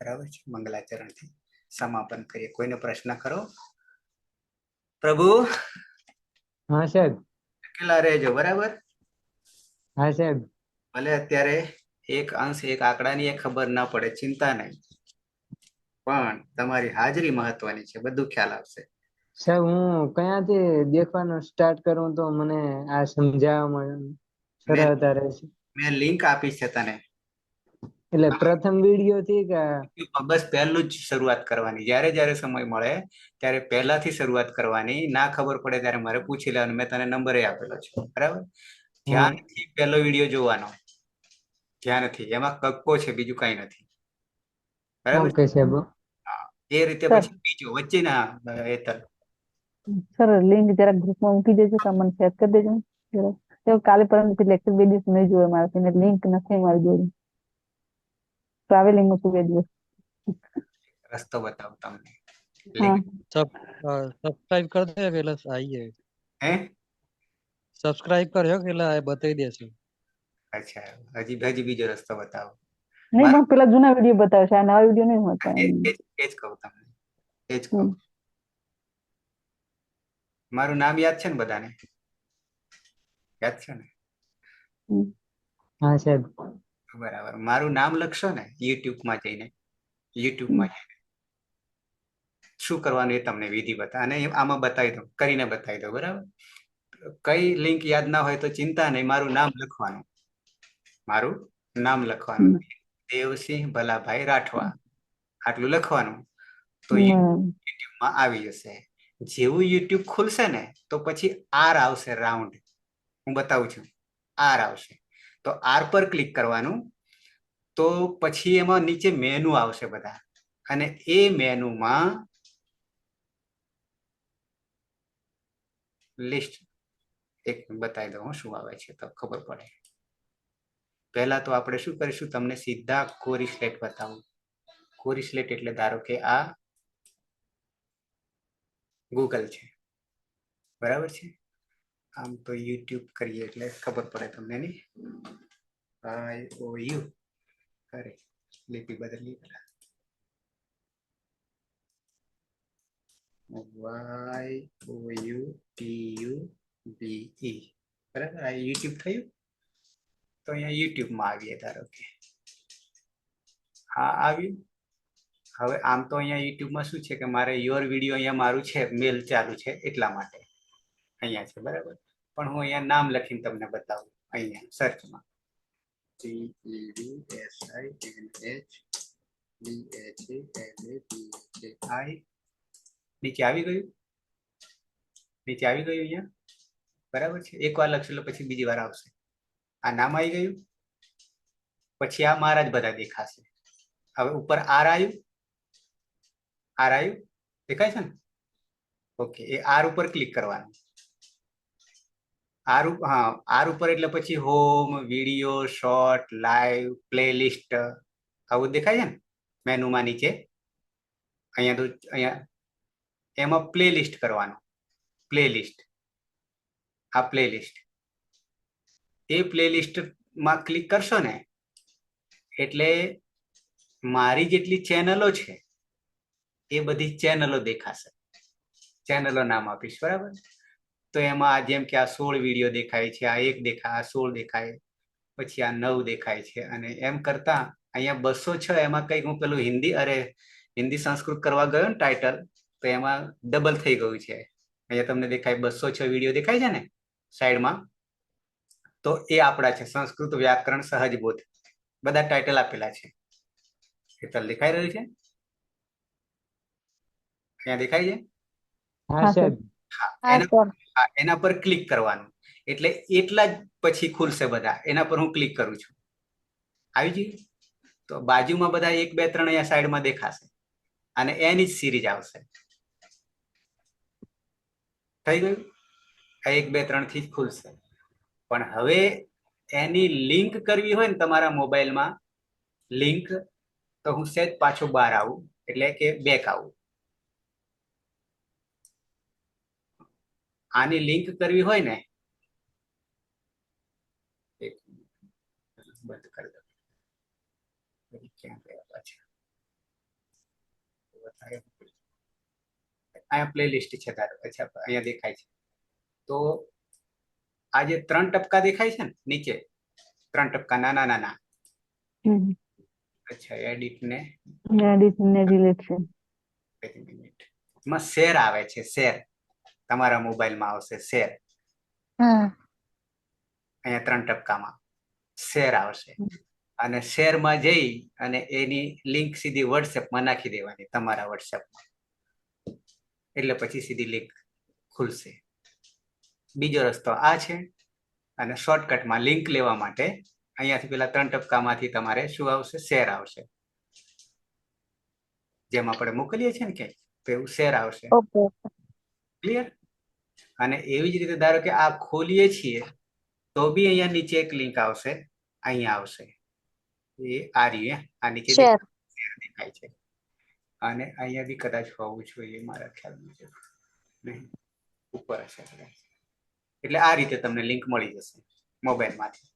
બરાબર છે? મંગલાચરણથી સમાપન કરીએ. કોઈને પ્રશ્ન કરો? પ્રભુ હા સાહેબ. કેટલા રહેજો. બરાબર? હા સાહેબ. ભલે અત્યારે એક અંશ એક આંકડાની ખબર ના પડે, ચિંતા નહીં, પણ તમારી હાજરી મહત્વની છે. બધું ખ્યાલ આવશે. સાહેબ હું કયાંથી દેખવાનું સ્ટાર્ટ કરું તો મને આ સમજાવવામાં સરળતા રહેશે? મેં લિંક આપી છે તને. એટલે પ્રથમ વિડીયો થી કે બસ પહેલું જ શરૂઆત કરવાની. જ્યારે જ્યારે સમય મળે ત્યારે પહેલાથી શરૂઆત કરવાની. ના ખબર પડે ત્યારે મારે પૂછી લેવાનું. મેં તને નંબર આપેલો છે. બરાબર? ધ્યાનથી પહેલો વિડીયો જોવાનો. ધ્યાનથી. એમાં કક્કો છે, બીજું કઈ નથી. બરાબર? ઓકે સાહેબ. એ રીતે પછી બીજો વચ્ચે ના હેતલ સર લિંક જરા ગ્રુપમાં મૂકી દેજો કે મને શેર કરી દેજો જરા. કાલે પરમ લેક્ચર 2 દિવસ નહીં જોયો મારાથી, લિંક નથી મારી જોડે. ટ્રાવેલિંગ હતું 2 દિવસ. રસ્તો બતાવ તમને. સબસ્ક્રાઇબ કરી દે કે એટલે આવી જાય. હે સબસ્ક્રાઇબ કર્યો કે એટલે બતાવી દેશે. અચ્છા, હજી બીજો રસ્તો બતાવો. નહીં પણ પેલા જૂના વિડીયો બતાવે છે, આ નવા વિડીયો નહીં હોતા. એ જ કહું તમને, એ જ કહું. મારું નામ યાદ છે ને બધાને? યાદ છે ને? હા સાહેબ. બરાબર. મારું નામ લખશો ને યુટ્યુબમાં જઈને, યુટ્યુબમાં જઈને શું કરવાનું એ તમને વિધિ બતા અને આમાં બતાવી દઉં, કરીને બતાવી દઉં. બરાબર? કઈ લિંક યાદ ના હોય તો ચિંતા નહીં, મારું નામ લખવાનું. મારું નામ લખવાનું. દેવસિંહ ભલાભાઈ રાઠવા આટલું લખવાનું તો યુટ્યુબમાં આવી જશે. જેવું યુટ્યુબ ખુલશે ને તો પછી આર આવશે, રાઉન્ડ. હું બતાવું છું. આર આવશે તો આર પર ક્લિક કરવાનું. તો પછી એમાં નીચે મેનુ આવશે બધા, અને એ મેનુમાં લિસ્ટ એક બતાવી દઉં શું આવે છે તો ખબર પડે. પહેલા તો આપણે શું કરીશું, તમને સીધા કોરી સ્લેટ બતાવું. કોરી સ્લેટ એટલે ધારો કે આ ગૂગલ છે. બરાબર છે? આમ તો યુટ્યુબ કરીએ એટલે ખબર પડે તમને નહીં. IOU કરે લિપિ બદલી પેલા YOUTUBE. બરાબર? આ યુટ્યુબ થયું. તો અહીંયા યુટ્યુબમાં આવીએ. ધારો કે હા આવ્યું. હવે આમ તો અહીંયા યુટ્યુબમાં શું છે કે મારે યોર વિડીયો અહીંયા મારું છે, મેલ ચાલુ છે એટલા માટે અહીંયા છે. બરાબર? પણ હું અહીંયા નામ લખીને તમને બતાવું. અહીંયા સર્ચમાં CEVSINHBHALABHI નીચે આવી ગયું. નીચે આવી ગયું અહીંયા. બરાબર છે? એક વાર લખશો એટલે પછી બીજી વાર આવશે. આ નામ આવી ગયું. પછી આ મારા જ બધા દેખાશે. હવે ઉપર આર આવ્યું. આર આવ્યું, દેખાય છે ને? ઓકે, એ આર ઉપર ક્લિક કરવાનું. આર ઉપર એટલે પછી home, video, short, live, playlist આવું દેખાય છે ને મેનુમાં નીચે અહીંયા એમાં પ્લેલિસ્ટ કરવાનું, પ્લેલિસ્ટ, આ પ્લેલિસ્ટ, એ પ્લેલિસ્ટમાં ક્લિક કરશો ને એટલે મારી જેટલી ચેનલો છે એ બધી ચેનલો દેખાશે. ચેનલો નામ આપીશ, બરાબર? તો એમાં જેમ કે આ 16 વિડીયો દેખાય છે, આ 1 દેખાય, આ 16 દેખાય, પછી આ 9 દેખાય છે, અને એમ કરતા અહીંયા 206 એમાં કંઈક હું પેલું હિન્દી સંસ્કૃત કરવા ગયો ને ટાઇટલ, તો એમાં ડબલ થઈ ગયું છે. અહીંયા તમને દેખાય 206 વિડીયો દેખાય છે ને સાઈડમાં, તો એ આપણા છે સંસ્કૃત વ્યાકરણ સહજબોધ, બધા ટાઇટલ આપેલા છે. હેતલ દેખાઈ રહ્યું છે? અહીંયા દેખાય છે? હા સાહેબ. એના પર ક્લિક કરવાનું એટલે એટલા જ પછી ખુલશે બધા. એના પર હું ક્લિક કરું છું, આવી ગયું. તો બાજુમાં બધા 1 2 3 અહીંયા સાઈડમાં દેખાશે અને એની જ સિરીઝ આવશે. થઈ ગયું? આ 1 2 3 થી જ ખુલશે. પણ હવે એની લિંક કરવી હોય ને તમારા મોબાઈલમાં લિંક, તો હું સહેજ પાછો બહાર આવું, એટલે કે બેક આવું. આની લિંક કરવી હોય ને, બંધ કરી દો. ક્યાં ગયા પાછા? અહીંયા પ્લેલિસ્ટ છે તારે, અચ્છા અહીંયા દેખાય છે. તો આ જે 3 ટપકા દેખાય છે ને નીચે, 3 ટપકા નાના નાના, અચ્છા એડિટ ને ડિલીટ છે. એમાં શેર આવે છે, શેર તમારા મોબાઈલમાં આવશે શેર. અહીંયા 3 ટપકામાં શેર આવશે અને શેરમાં જઈ અને એની લિંક સીધી વોટ્સએપમાં નાખી દેવાની, તમારા વોટ્સએપમાં, એટલે પછી સીધી લિંક ખુલશે. બીજો રસ્તો આ છે. અને શોર્ટકટમાં લિંક લેવા માટે અહીંયાથી પેલા 3 ટપકામાંથી તમારે શું આવશે? શેર આવશે. જેમ આપણે મોકલીએ છીએ ને કે તો એવું શેર આવશે. ક્લિયર? અને એવી જ રીતે ધારો કે આ ખોલીએ છીએ તો બી અહીંયા નીચે એક લિંક આવશે, અહીંયા આવશે, એ આ રહ્યું, આ નીચે દેખાય છે. અને અહીંયા બી કદાચ હોવું જોઈએ મારા ખ્યાલ મુજબ, નહીં ઉપર હશે કદાચ. એટલે આ રીતે તમને લિંક મળી જશે મોબાઈલમાંથી,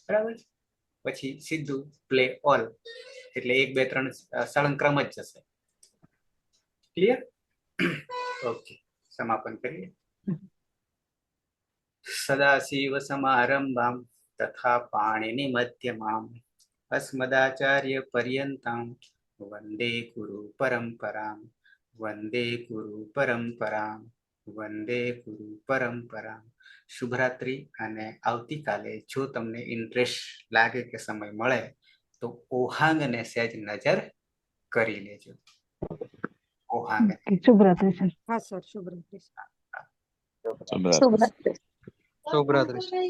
બરાબર? પછી સીધું પ્લે ઓલ, એટલે 1 2 3 સળંગ ક્રમ જ જશે. ક્લિયર? ઓકે, સમાપન કરીએ. સદાશિવ સમારંભામ તથા પાણિનિ મધ્યમામ અસ્મદાચાર્ય પર્યંતામ વંદે ગુરુ પરંપરામ, વંદે ગુરુ પરંપરામ, વંદે ગુરુ પરંપરામ. શુભરાત્રી. અને આવતીકાલે જો તમને ઇન્ટરેસ્ટ લાગે કે સમય મળે તો ઓહાંગને સહેજ નજર કરી લેજો. ઓહાંગ. શુભરાત્રી સર. હા સર, શુભરાત્રી. શુભરાત્રી. શુભરાત્રી.